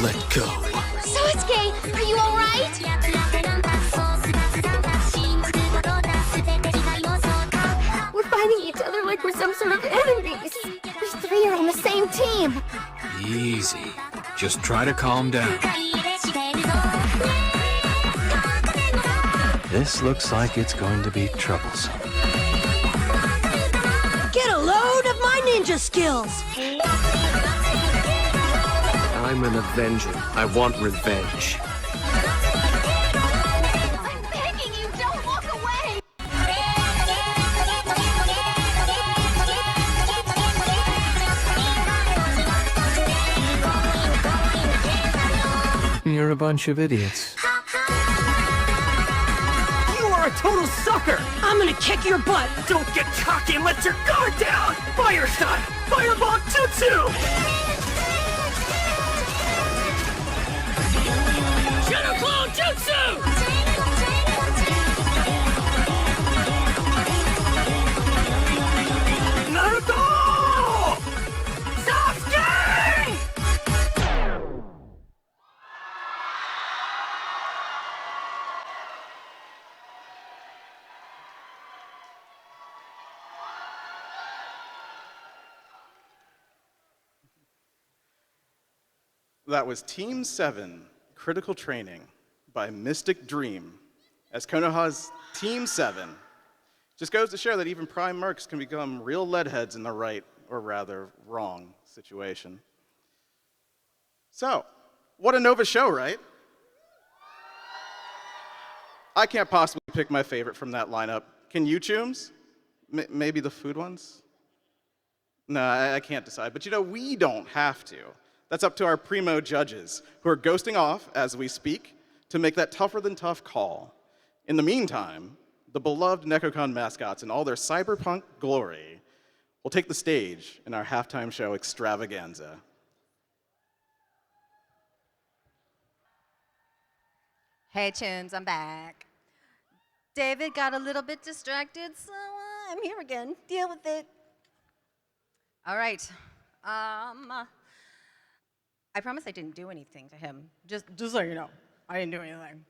Let go. Sasuke, are you alright? We're fighting each other like we're some sort of enemies. We three are on the same team. Easy. Just try to calm down. This looks like it's going to be troublesome. Get a load of my ninja skills! I'm an Avenger. I want revenge. I'm begging you, don't walk away! You're a bunch of idiots. You are a total sucker! I'm gonna kick your butt! Don't get cocky and let your guard down! Fire style! Fireball jutsu! Shadow Clone Jutsu! Naruto! Sasuke! That was Team 7, Critical Training by Mystic Dream as Konoha's Team 7. Just goes to show that even prime mercs can become real leadheads in the right, or rather, wrong situation. So, what a Nova show, right? I can't possibly pick my favorite from that lineup. Can you, Chooms? Maybe the food ones? No, I can't decide. But you know, we don't have to. That's up to our primo judges, who are ghosting off as we speak to make that tougher than tough call. In the meantime, the beloved Nekocon mascots in all their cyberpunk glory will take the stage in our halftime show extravaganza. Hey, Chums, I'm back. David got a little bit distracted, so I'm here again. Deal with it. All right. I promise I didn't do anything to him. Just so you know, I didn't do anything.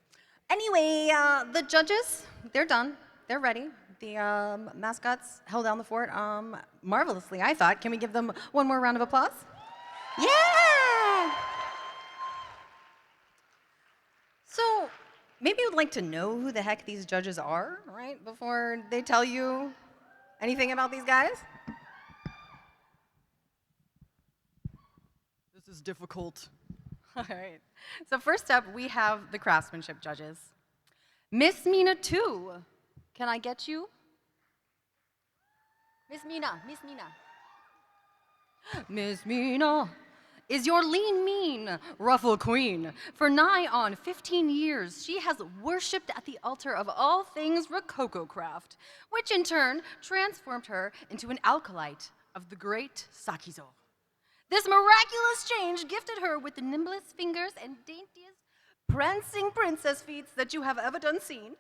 Anyway, the judges, they're done. They're ready. The mascots held down the fort marvelously, I thought. Can we give them one more round of applause? Yeah! So, maybe you'd like to know who the heck these judges are, right? Before they tell you anything about these guys? This is difficult. All right. So first up, we have the craftsmanship judges. Miss Mina 2. Can I get you? Miss Mina, Miss Mina. Miss Mina is your lean, mean, ruffle queen. For nigh on 15 years, she has worshipped at the altar of all things Rococo craft, which in turn transformed her into an alkalite of the great Sakizo. This miraculous change gifted her with the nimblest fingers and daintiest prancing princess feats that you have ever done seen.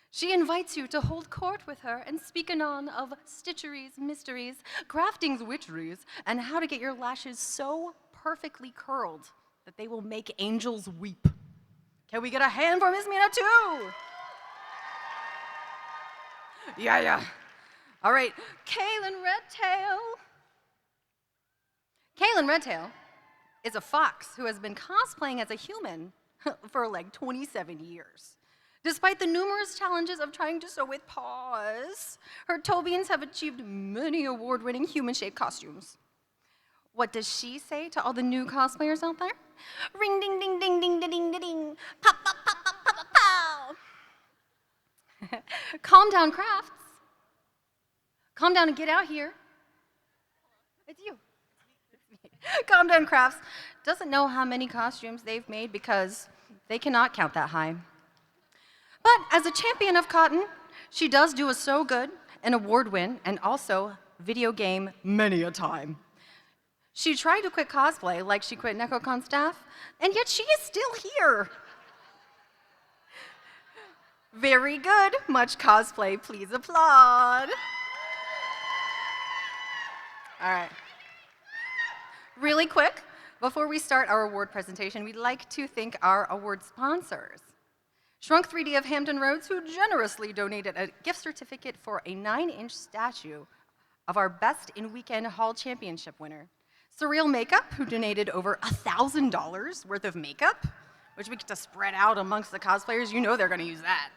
She invites you to hold court with her and speak anon of stitcheries, mysteries, crafting's witcheries, and how to get your lashes so perfectly curled that they will make angels weep. Can we get a hand for Miss Mina too? Yeah. All right, Kaylin Redtail. Kaylin Redtail is a fox who has been cosplaying as a human for like 27 years. Despite the numerous challenges of trying to sew with paws, her Tobians have achieved many award-winning human-shaped costumes. What does she say to all the new cosplayers out there? Ring ding ding ding ding ding ding ding, pop pop pop pop pop pop pow. Calm down, Crafts. Calm down and get out here. It's you. Calm down, Crafts doesn't know how many costumes they've made because they cannot count that high. But as a champion of cotton, she does do a so good, an award win, and also video game many a time. She tried to quit cosplay like she quit Nekocon staff, and yet she is still here. Very good, much cosplay, please applaud. All right. Really quick, before we start our award presentation, we'd like to thank our award sponsors. Shrunk 3D of Hampton Roads, who generously donated a gift certificate for a 9-inch statue of our Best in Weekend Hall Championship winner. Surreal Makeup, who donated over $1,000 worth of makeup, which we get to spread out amongst the cosplayers. You know they're gonna use that.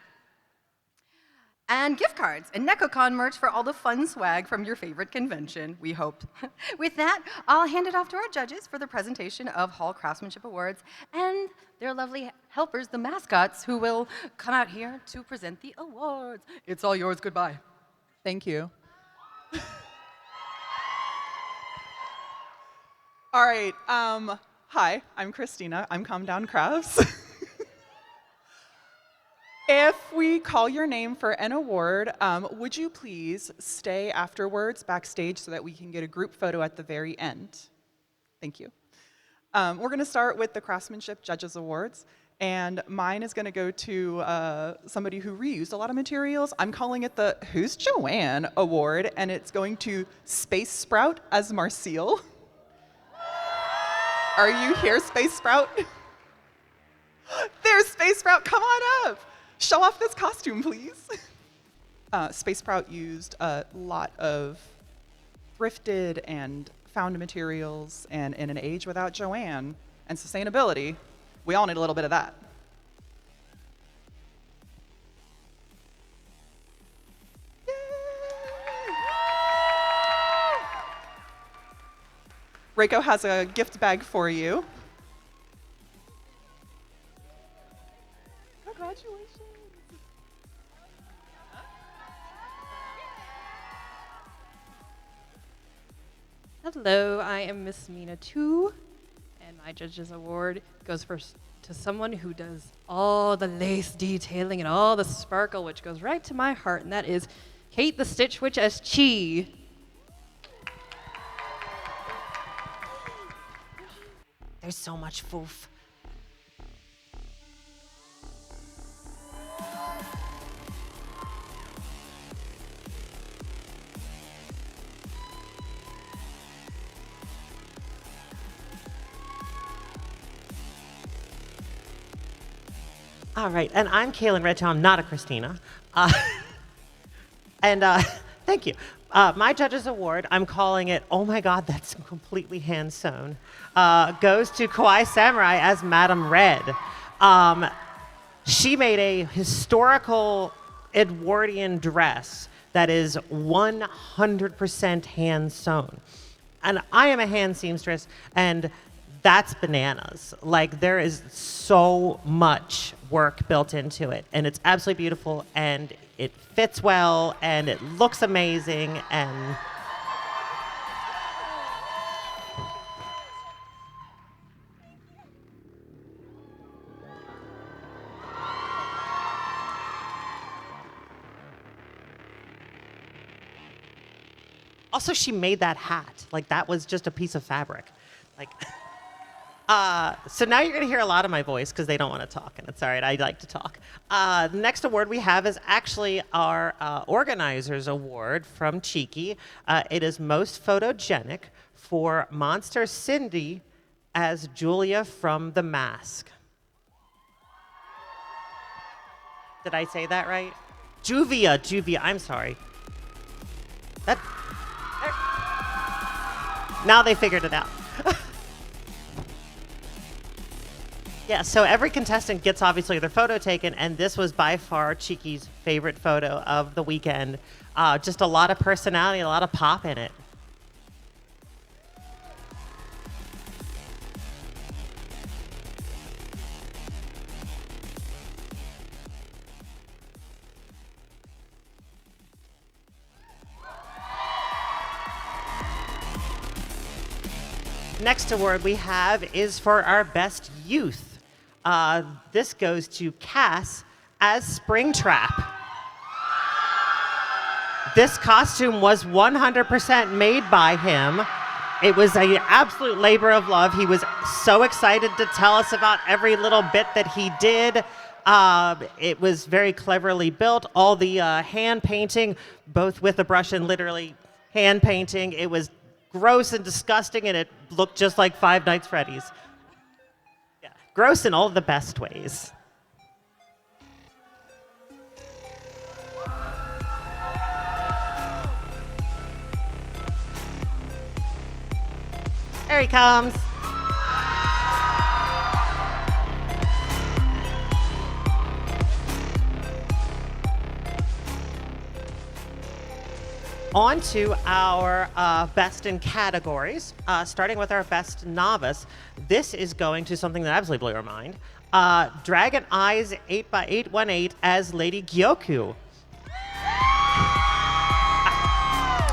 And gift cards and Nekocon merch for all the fun swag from your favorite convention, we hope. With that, I'll hand it off to our judges for the presentation of Hall Craftsmanship Awards and their lovely helpers, the mascots, who will come out here to present the awards. It's all yours, goodbye. Thank you. All right, hi, I'm Christina. I'm Calm Down Crafts. If we call your name for an award, would you please stay afterwards backstage so that we can get a group photo at the very end? Thank you. We're going to start with the Craftsmanship Judges Awards, and mine is going to go to somebody who reused a lot of materials. I'm calling it the Who's Joanne Award, and it's going to Space Sprout as Marcille. Are you here, Space Sprout? There's Space Sprout, come on up. Show off this costume, please. Space Sprout used a lot of thrifted and found materials, and in an age without Joanne and sustainability, we all need a little bit of that. Reiko has a gift bag for you. Congratulations. Hello, I am Miss Mina 2, and my Judges Award goes first to someone who does all the lace detailing and all the sparkle, which goes right to my heart, and that is Kate the Stitch Witch as Chi. There's so much foof. All right, and I'm Kaylin Redtown. I'm not a Christina. Thank you. My Judges Award, I'm calling it, oh my God, that's completely hand-sewn, goes to Kawaii Samurai as Madame Red. She made a historical Edwardian dress that is 100% hand-sewn. And I am a hand seamstress, and that's bananas. Like, there is so much work built into it, and it's absolutely beautiful, and it fits well, and it looks amazing, and also she made that hat. Like, that was just a piece of fabric. Like, so now you're going to hear a lot of my voice because they don't want to talk, and it's all right. I like to talk. The next award we have is actually our Organizers Award from Cheeky. It is Most Photogenic for Monster Cindy as Julia from The Mask. Did I say that right? Juvia, I'm sorry. Now they figured it out. Yeah, so every contestant gets obviously their photo taken, and this was by far Cheeky's favorite photo of the weekend. Just a lot of personality, a lot of pop in it. Next award we have is for our best youth. This goes to Cass as Springtrap. This costume was 100% made by him. It was an absolute labor of love. He was so excited to tell us about every little bit that he did. It was very cleverly built. All the hand painting, both with a brush and literally hand painting. It was gross and disgusting, and it looked just like Five Nights Freddy's. Yeah, gross in all the best ways. There he comes. On to our best in categories, starting with our best novice. This is going to something that absolutely blew our mind. Dragon Eyes 8x818 as Lady Gyoku.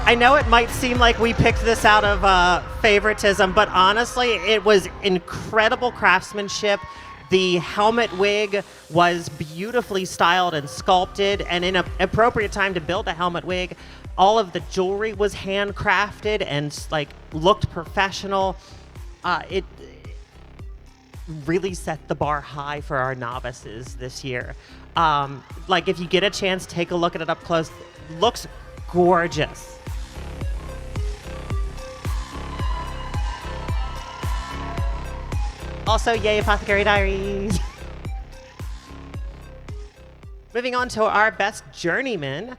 I know it might seem like we picked this out of favoritism, but honestly, it was incredible craftsmanship, The helmet wig was beautifully styled and sculpted, and in an appropriate time to build a helmet wig, all of the jewelry was handcrafted and like looked professional. It really set the bar high for our novices this year. Like if you get a chance, take a look at it up close. Looks gorgeous. Also, yay, Apothecary Diaries. Moving on to our best journeyman.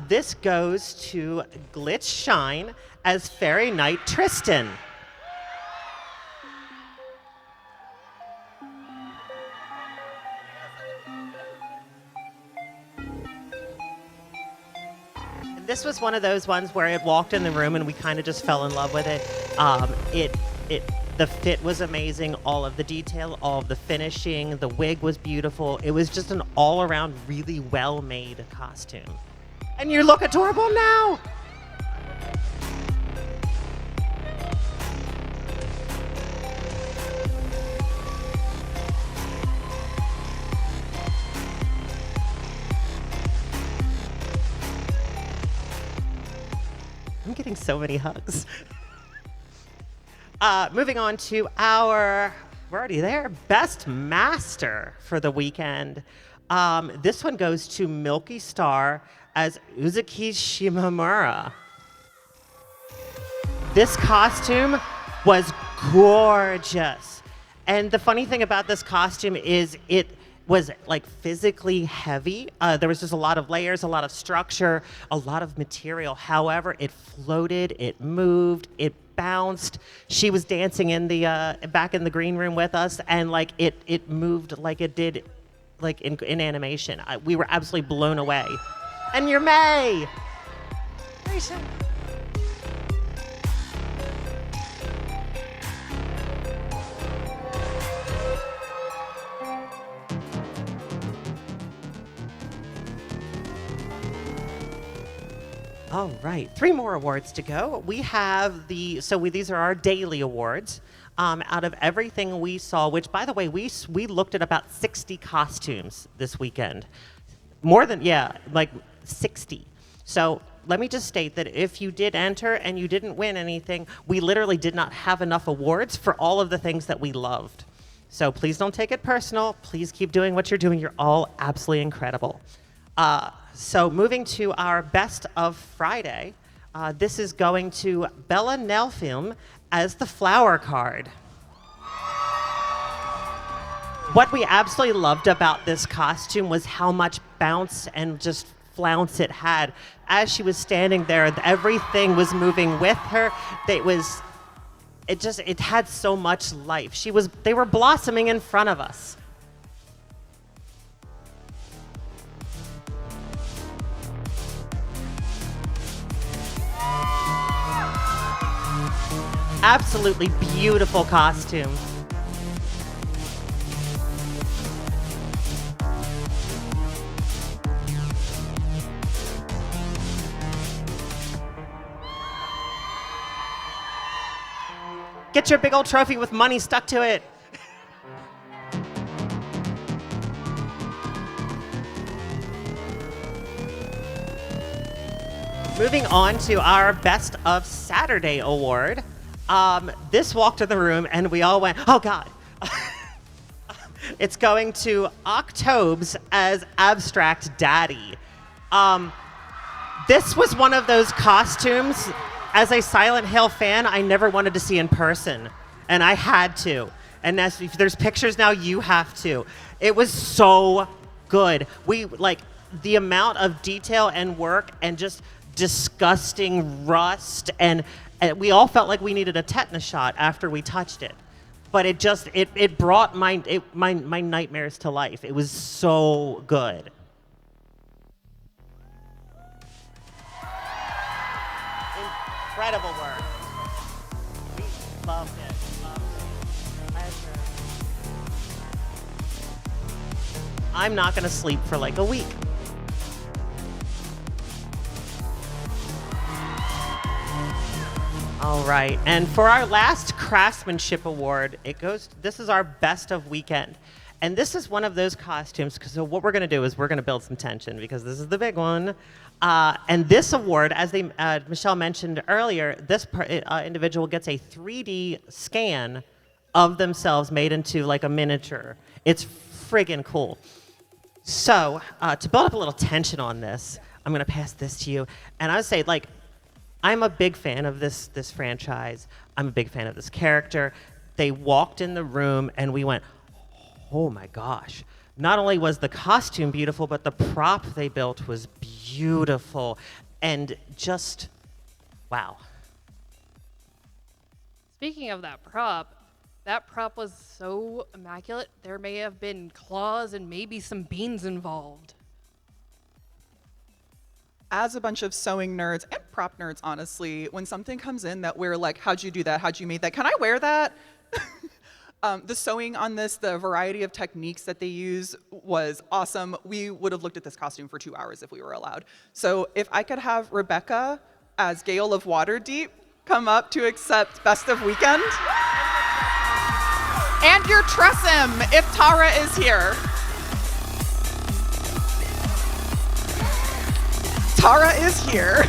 This goes to Glitch Shine as Fairy Knight Tristan. This was one of those ones where it walked in the room and we kind of just fell in love with it. The fit was amazing, all of the detail, all of the finishing, the wig was beautiful. It was just an all-around really well-made costume. And you look adorable now! I'm getting so many hugs. Moving on to our, we're already there, best master for the weekend. This one goes to Milky Star as Uzuki Shimamura. This costume was gorgeous. And the funny thing about this costume is it was like physically heavy. There was just a lot of layers, a lot of structure, a lot of material. However, it floated, it moved, it bounced. She was dancing in the back in the green room with us, and like it moved like it did, like in animation. We were absolutely blown away. And you're May. All right, 3 more awards to go. We have these are our daily awards. Out of everything we saw, which by the way, we looked at about 60 costumes this weekend. More than, like 60. So let me just state that if you did enter and you didn't win anything, we literally did not have enough awards for all of the things that we loved. So please don't take it personal. Please keep doing what you're doing. You're all absolutely incredible. So moving to our best of Friday, this is going to Bella Nelfilm as the flower card. What we absolutely loved about this costume was how much bounce and just flounce it had. As she was standing there, everything was moving with her. It had so much life. They were blossoming in front of us. Absolutely beautiful costume. Get your big old trophy with money stuck to it. Moving on to our Best of Saturday award. This walked in the room and we all went, oh God. It's going to Octobes as Abstract Daddy. This was one of those costumes, as a Silent Hill fan, I never wanted to see in person. And I had to. And if there's pictures now, you have to. It was so good. The amount of detail and work and just disgusting rust, and we all felt like we needed a tetanus shot after we touched it. But it brought my nightmares to life. It was so good. Incredible work. We loved it. I'm not going to sleep for like a week. All right, and for our last craftsmanship award, this is our best of weekend. And this is one of those costumes, because what we're gonna do is we're gonna build some tension, because this is the big one. And this award, as Michelle mentioned earlier, this individual gets a 3D scan of themselves made into like a miniature. It's friggin' cool. So to build up a little tension on this, I'm gonna pass this to you. And I would say, like, I'm a big fan of this franchise. I'm a big fan of this character. They walked in the room and we went, oh my gosh. Not only was the costume beautiful, but the prop they built was beautiful. And just, wow. Speaking of that prop was so immaculate, there may have been claws and maybe some beans involved. As a bunch of sewing nerds and prop nerds, honestly, when something comes in that we're like, how'd you do that? How'd you make that? Can I wear that? The sewing on this, the variety of techniques that they use was awesome. We would have looked at this costume for 2 hours if we were allowed. So if I could have Rebecca as Gale of Waterdeep come up to accept Best of Weekend. And your Tressym, if Tara is here. Tara is here.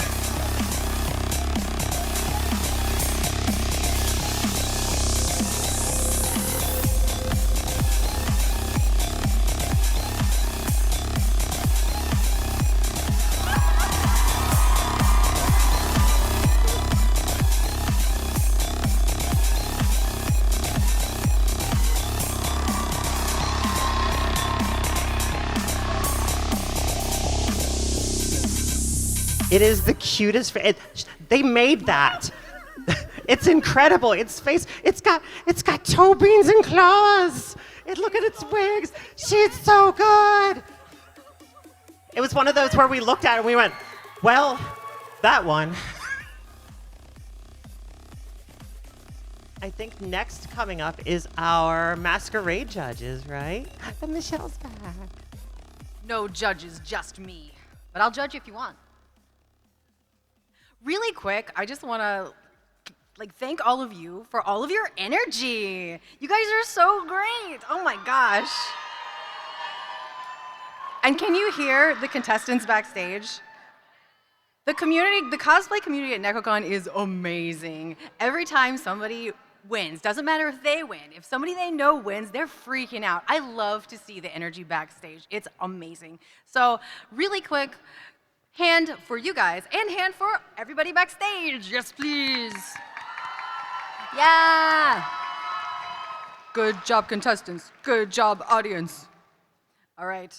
It is the cutest. They made that. It's incredible. Its face. It's got toe beans and claws. Look at its wings. She's so good. It was one of those where we looked at it and we went, well, that one. I think next coming up is our Masquerade judges, right? And Michelle's back. No judges, just me. But I'll judge you if you want. Really quick, I just want to thank all of you for all of your energy. You guys are so great. Oh my gosh. And can you hear the contestants backstage? The cosplay community at Nekocon is amazing. Every time somebody wins, doesn't matter if they win, if somebody they know wins, they're freaking out. I love to see the energy backstage. It's amazing. So really quick, hand for you guys, and hand for everybody backstage. Yes, please. Yeah. Good job, contestants. Good job, audience. All right.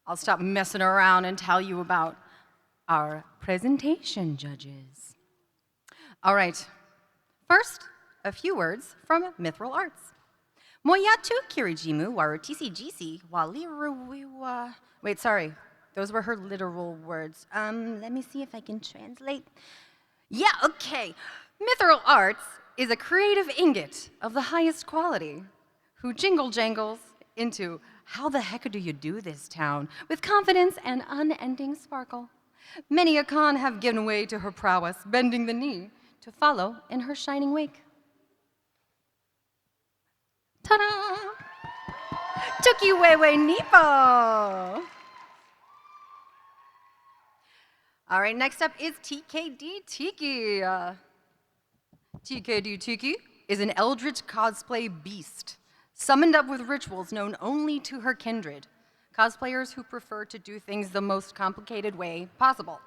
I'll stop messing around and tell you about our presentation judges. All right. First, a few words from Mithril Arts. Moyatu kirijimu warutisi jisi waliruwiwa. Wait, sorry. Those were her literal words. Let me see if I can translate. Yeah, okay. Mithril Arts is a creative ingot of the highest quality who jingle jangles into how the heck do you do this town with confidence and unending sparkle. Many a con have given way to her prowess, bending the knee to follow in her shining wake. Ta-da! Tukiwewe Nipo! All right, next up is TKD Tiki. TKD Tiki is an eldritch cosplay beast, summoned up with rituals known only to her kindred, cosplayers who prefer to do things the most complicated way possible.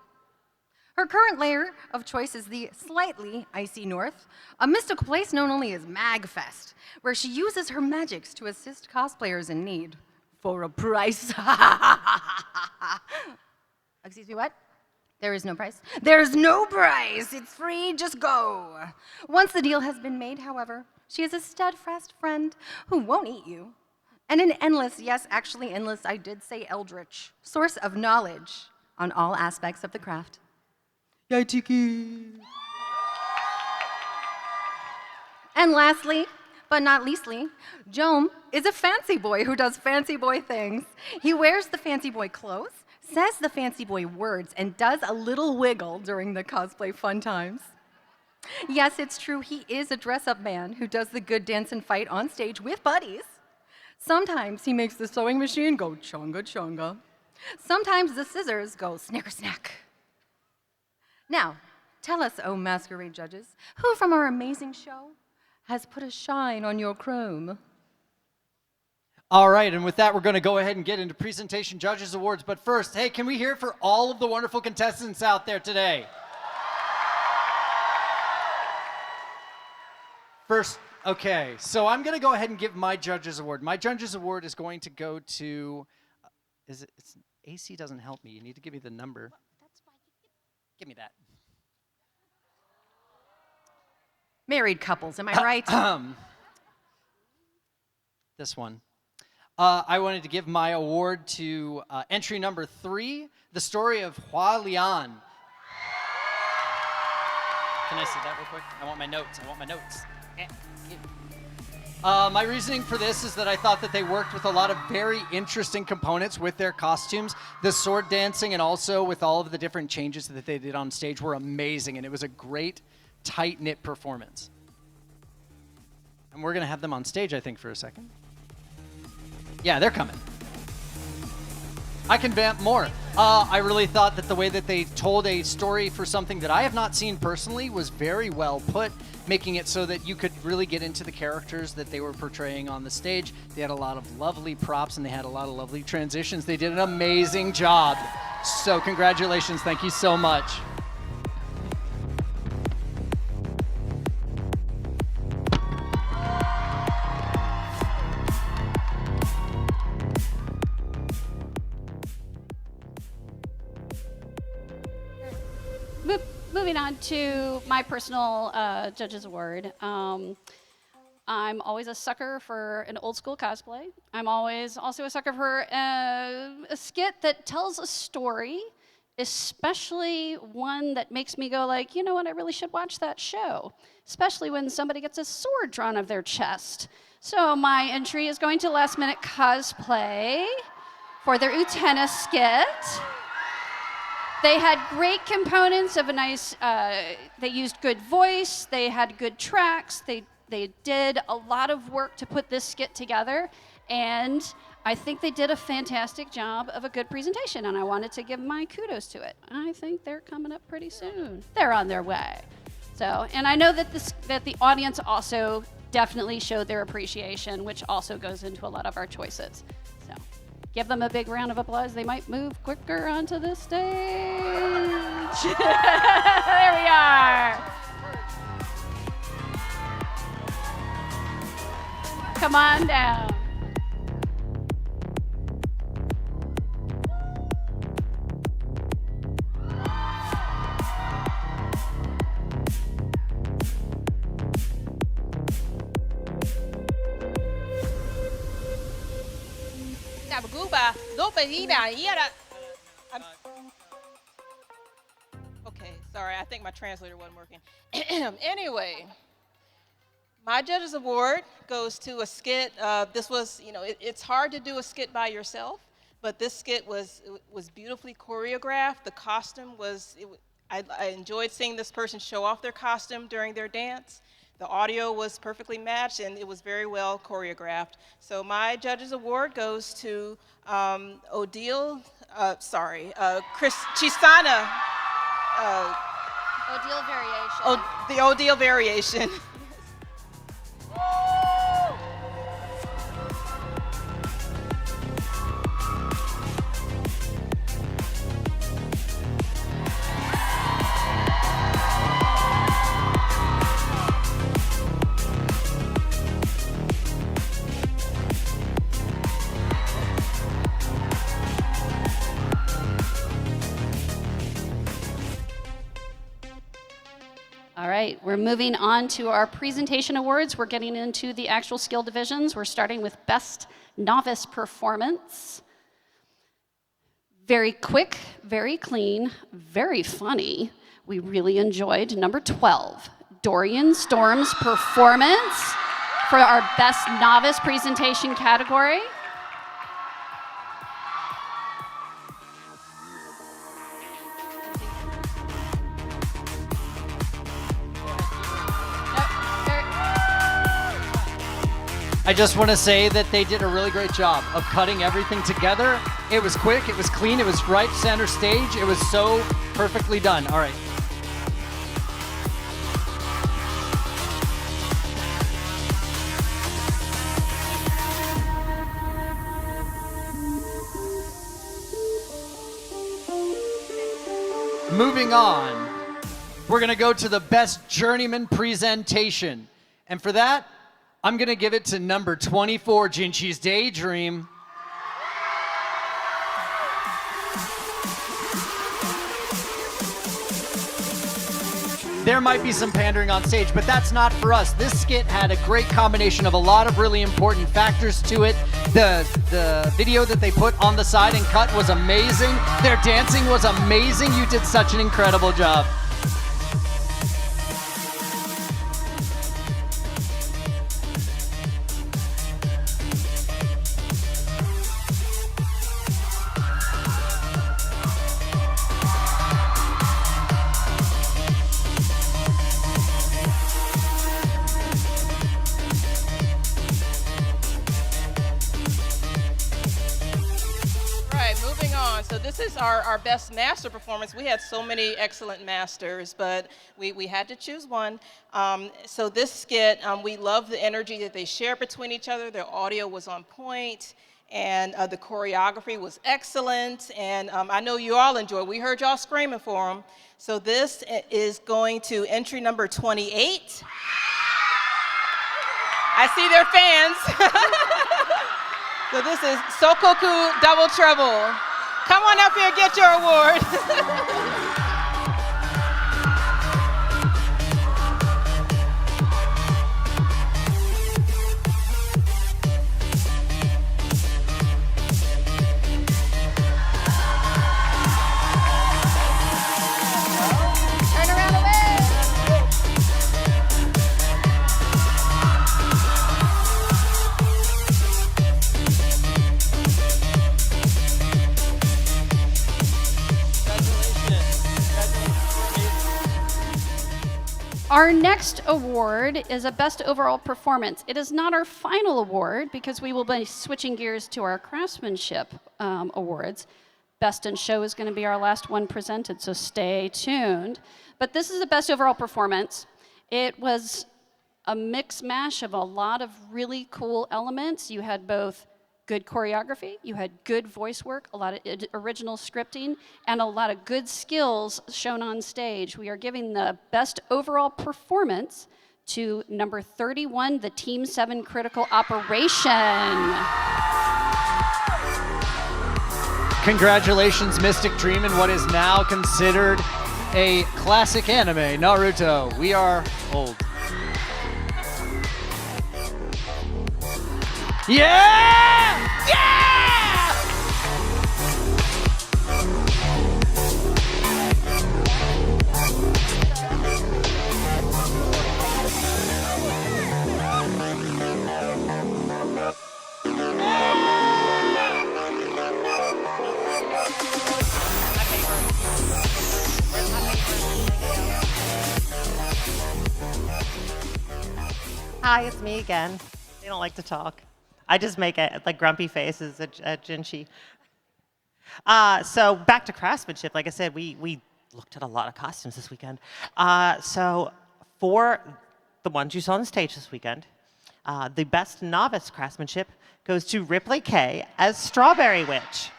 Her current lair of choice is the slightly icy north, a mystical place known only as Magfest, where she uses her magics to assist cosplayers in need for a price. Excuse me, what? There is no price. There's no price. It's free. Just go. Once the deal has been made, however, she is a steadfast friend who won't eat you, and an endless, yes, actually endless, I did say eldritch, source of knowledge on all aspects of the craft. Yay, Tiki. And lastly, but not leastly, Jome is a fancy boy who does fancy boy things. He wears the fancy boy clothes, says the fancy boy words, and does a little wiggle during the cosplay fun times. Yes, it's true, he is a dress-up man who does the good dance and fight on stage with buddies. Sometimes he makes the sewing machine go chunga chunga. Sometimes the scissors go snicker snack. Now, tell us, oh Masquerade judges, who from our amazing show has put a shine on your chrome? All right, and with that, we're going to go ahead and get into Presentation Judges Awards. But first, hey, can we hear it for all of the wonderful contestants out there today? First, okay, so I'm going to go ahead and give my Judges Award. My Judges Award is going to go to, AC doesn't help me. You need to give me the number. Give me that. Married couples, am I right? This one. I wanted to give my award to entry number 3, The Story of Hua Lian. Can I see that real quick? I want my notes. My reasoning for this is that I thought that they worked with a lot of very interesting components with their costumes. The sword dancing and also with all of the different changes that they did on stage were amazing, and it was a great, tight-knit performance. And we're going to have them on stage, I think, for a second. Yeah, they're coming. I can vamp more. I really thought that the way that they told a story for something that I have not seen personally was very well put, making it so that you could really get into the characters that they were portraying on the stage. They had a lot of lovely props and they had a lot of lovely transitions. They did an amazing job. So congratulations. Thank you so much. Moving on to my personal Judges Award. I'm always a sucker for an old school cosplay. I'm always also a sucker for a skit that tells a story, especially one that makes me go like, you know what, I really should watch that show, especially when somebody gets a sword drawn of their chest. So my entry is going to Last Minute Cosplay for their Utena skit. They had great components of a nice, they used good voice, they had good tracks, they did a lot of work to put this skit together, and I think they did a fantastic job of a good presentation, and I wanted to give my kudos to it. I think they're coming up pretty soon. They're on their way. So, and I know that the audience also definitely showed their appreciation, which also goes into a lot of our choices. So, give them a big round of applause. They might move quicker onto the stage. There we are. Come on down. Okay, sorry, I think my translator wasn't working. Anyway, my Judges Award goes to a skit. This was, it's hard to do a skit by yourself, but this skit was beautifully choreographed. The costume was, I enjoyed seeing this person show off their costume during their dance. The audio was perfectly matched, and it was very well choreographed. So my Judges Award goes to Chisana. Odile variation. The Odile variation. All right, we're moving on to our presentation awards. We're getting into the actual skill divisions. We're starting with Best Novice Performance. Very quick, very clean, very funny. We really enjoyed number 12, Dorian Storm's performance for our Best Novice Presentation category. I just want to say that they did a really great job of cutting everything together. It was quick, it was clean, it was right center stage. It was so perfectly done. All right. Moving on, we're going to go to the best journeyman presentation. And for that, I'm going to give it to number 24, Jinchi's Daydream. There might be some pandering on stage, but that's not for us. This skit had a great combination of a lot of really important factors to it. The video that they put on the side and cut was amazing. Their dancing was amazing. You did such an incredible job. So this is our best master performance. We had so many excellent masters, but we had to choose one. So this skit, we love the energy that they shared between each other. Their audio was on point, and the choreography was excellent. And I know you all enjoyed. We heard y'all screaming for them. So this is going to entry number 28. I see their fans. So this is Sokoku Double Trouble. Come on up here and get your award. Turn around a bit. Our next award is a Best Overall Performance. It is not our final award because we will be switching gears to our Craftsmanship awards. Best in Show is going to be our last one presented, so stay tuned. But this is the Best Overall Performance. It was a mix mash of a lot of really cool elements. You had both good choreography, you had good voice work, a lot of original scripting, and a lot of good skills shown on stage. We are giving the Best Overall Performance to number 31, the Team 7 Critical Operation. Congratulations, Mystic Dream, in what is now considered a classic anime, Naruto. We are old. Yeah! Yeah! Hi, it's me again. They don't like to talk. I just make it like grumpy faces at Jinchi. So back to craftsmanship. Like I said, we looked at a lot of costumes this weekend. So for the ones you saw on stage this weekend, the best novice craftsmanship goes to Ripley Kay as Strawberry Witch.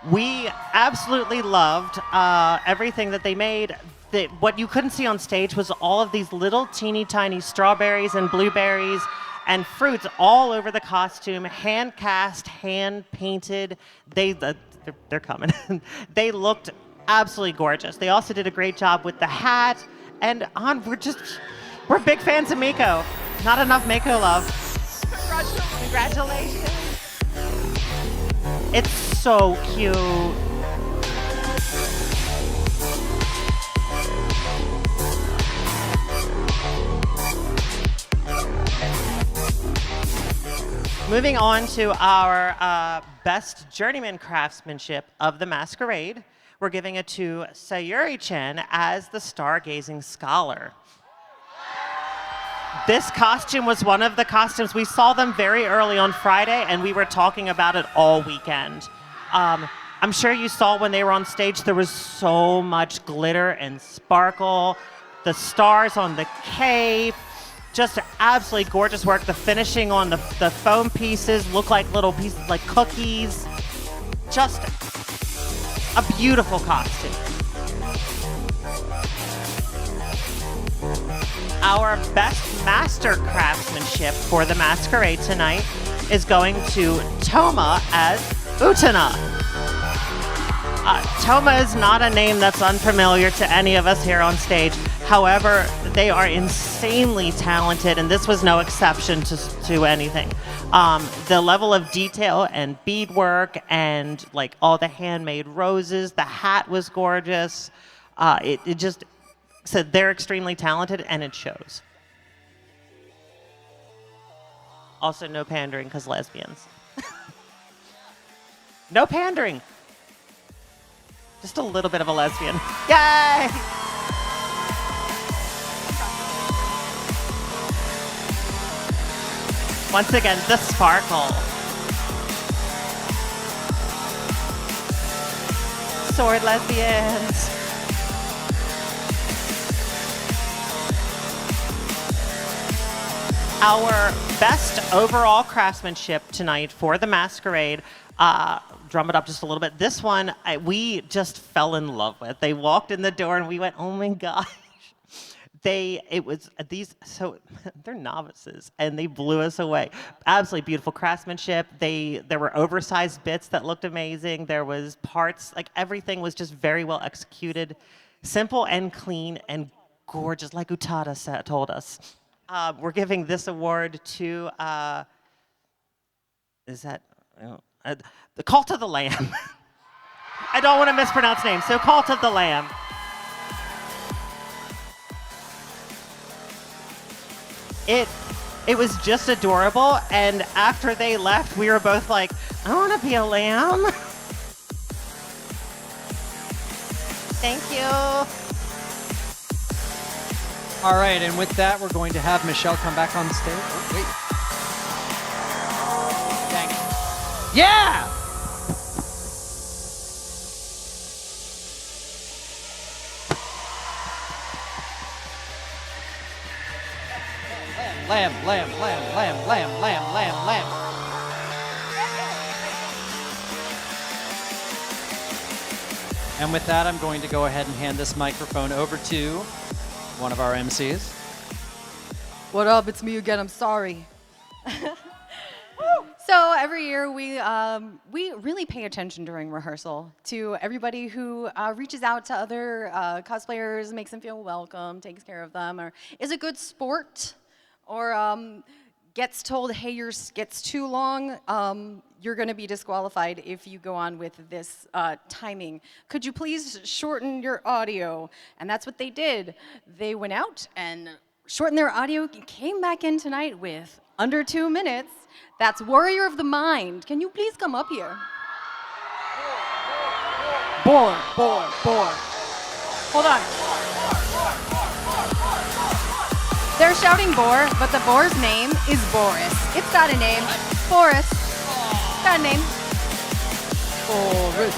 We absolutely loved everything that they made. What you couldn't see on stage was all of these little teeny tiny strawberries and blueberries and fruits all over the costume, hand cast, hand painted. They're coming. They looked absolutely gorgeous. They also did a great job with the hat. And we're big fans of Miko. Not enough Mako love. Congratulations. It's so cute. Moving on to our best journeyman craftsmanship of the Masquerade, we're giving it to Sayuri-chan as the stargazing scholar. This costume was one of the costumes. We saw them very early on Friday, and we were talking about it all weekend. I'm sure you saw when they were on stage, there was so much glitter and sparkle. The stars on the cape, just absolutely gorgeous work. The finishing on the foam pieces look like little pieces, like cookies. Just a beautiful costume. Our best master craftsmanship for the Masquerade tonight is going to Toma as Utana. Toma is not a name that's unfamiliar to any of us here on stage. However, they are insanely talented, and this was no exception to anything. The level of detail and beadwork and like all the handmade roses, the hat was gorgeous. It just said they're extremely talented, and it shows. Also, no pandering because lesbians. No pandering. Just a little bit of a lesbian. Yay! Once again, the sparkle. Sword lesbians. Our best overall craftsmanship tonight for the Masquerade, drum it up just a little bit. This one, we just fell in love with. They walked in the door and we went, oh my gosh. They're novices and they blew us away. Absolutely beautiful craftsmanship. There were oversized bits that looked amazing. There was parts, like everything was just very well executed. Simple and clean and gorgeous, like Utada told us. We're giving this award to, the Cult of the Lamb. I don't want to mispronounce names, so Cult of the Lamb. It was just adorable, and after they left, we were both like, I want to be a lamb. Thank you. All right, and with that, we're going to have Michelle come back on stage. Oh, wait. Dang it. Yeah! Lamb, lamb, lamb, lamb, lamb, lamb, lamb, lamb. And with that, I'm going to go ahead and hand this microphone over to one of our MCs. What up? It's me again. I'm sorry. So every year we really pay attention during rehearsal to everybody who reaches out to other cosplayers, makes them feel welcome, takes care of them, or is a good sport, or gets told, hey, your skit's too long, you're going to be disqualified if you go on with this timing. Could you please shorten your audio? And that's what they did. They went out and shortened their audio, came back in tonight with under 2 minutes. That's Warrior of the Mind. Can you please come up here? Boar. Hold on. They're shouting boar, but the boar's name is Boris. It's got a name. Boris. It's got a name. Boris.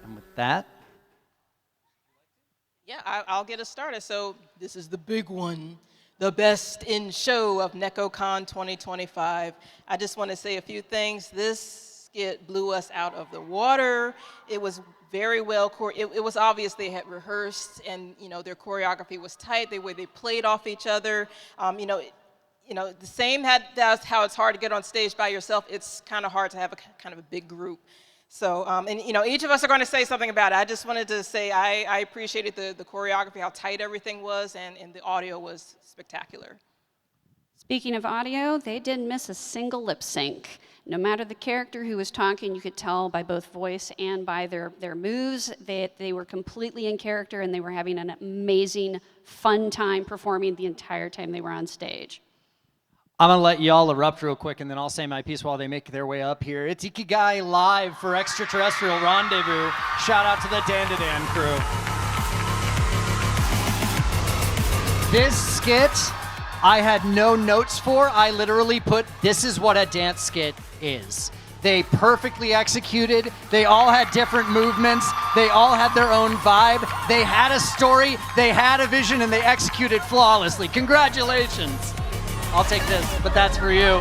And with that, Yeah, I'll get us started. So this is the big one, the best in show of Nekocon 2025. I just want to say a few things. This skit blew us out of the water. It was very well, it was obvious they had rehearsed, and their choreography was tight. The way they played off each other. The same that's how it's hard to get on stage by yourself. It's kind of hard to have a kind of a big group. So, and you know, each of us are going to say something about it. I just wanted to say I appreciated the choreography, how tight everything was, and the audio was spectacular. Speaking of audio, they didn't miss a single lip sync. No matter the character who was talking, you could tell by both voice and by their moves that they were completely in character and they were having an amazing, fun time performing the entire time they were on stage. I'm going to let y'all erupt real quick, and then I'll say my piece while they make their way up here. It's Ikigai live for Extraterrestrial Rendezvous. Shout out to the Dandadan crew. This skit, I had no notes for. I literally put, this is what a dance skit is. They perfectly executed. They all had different movements. They all had their own vibe. They had a story. They had a vision, and they executed flawlessly. Congratulations. I'll take this, but that's for you.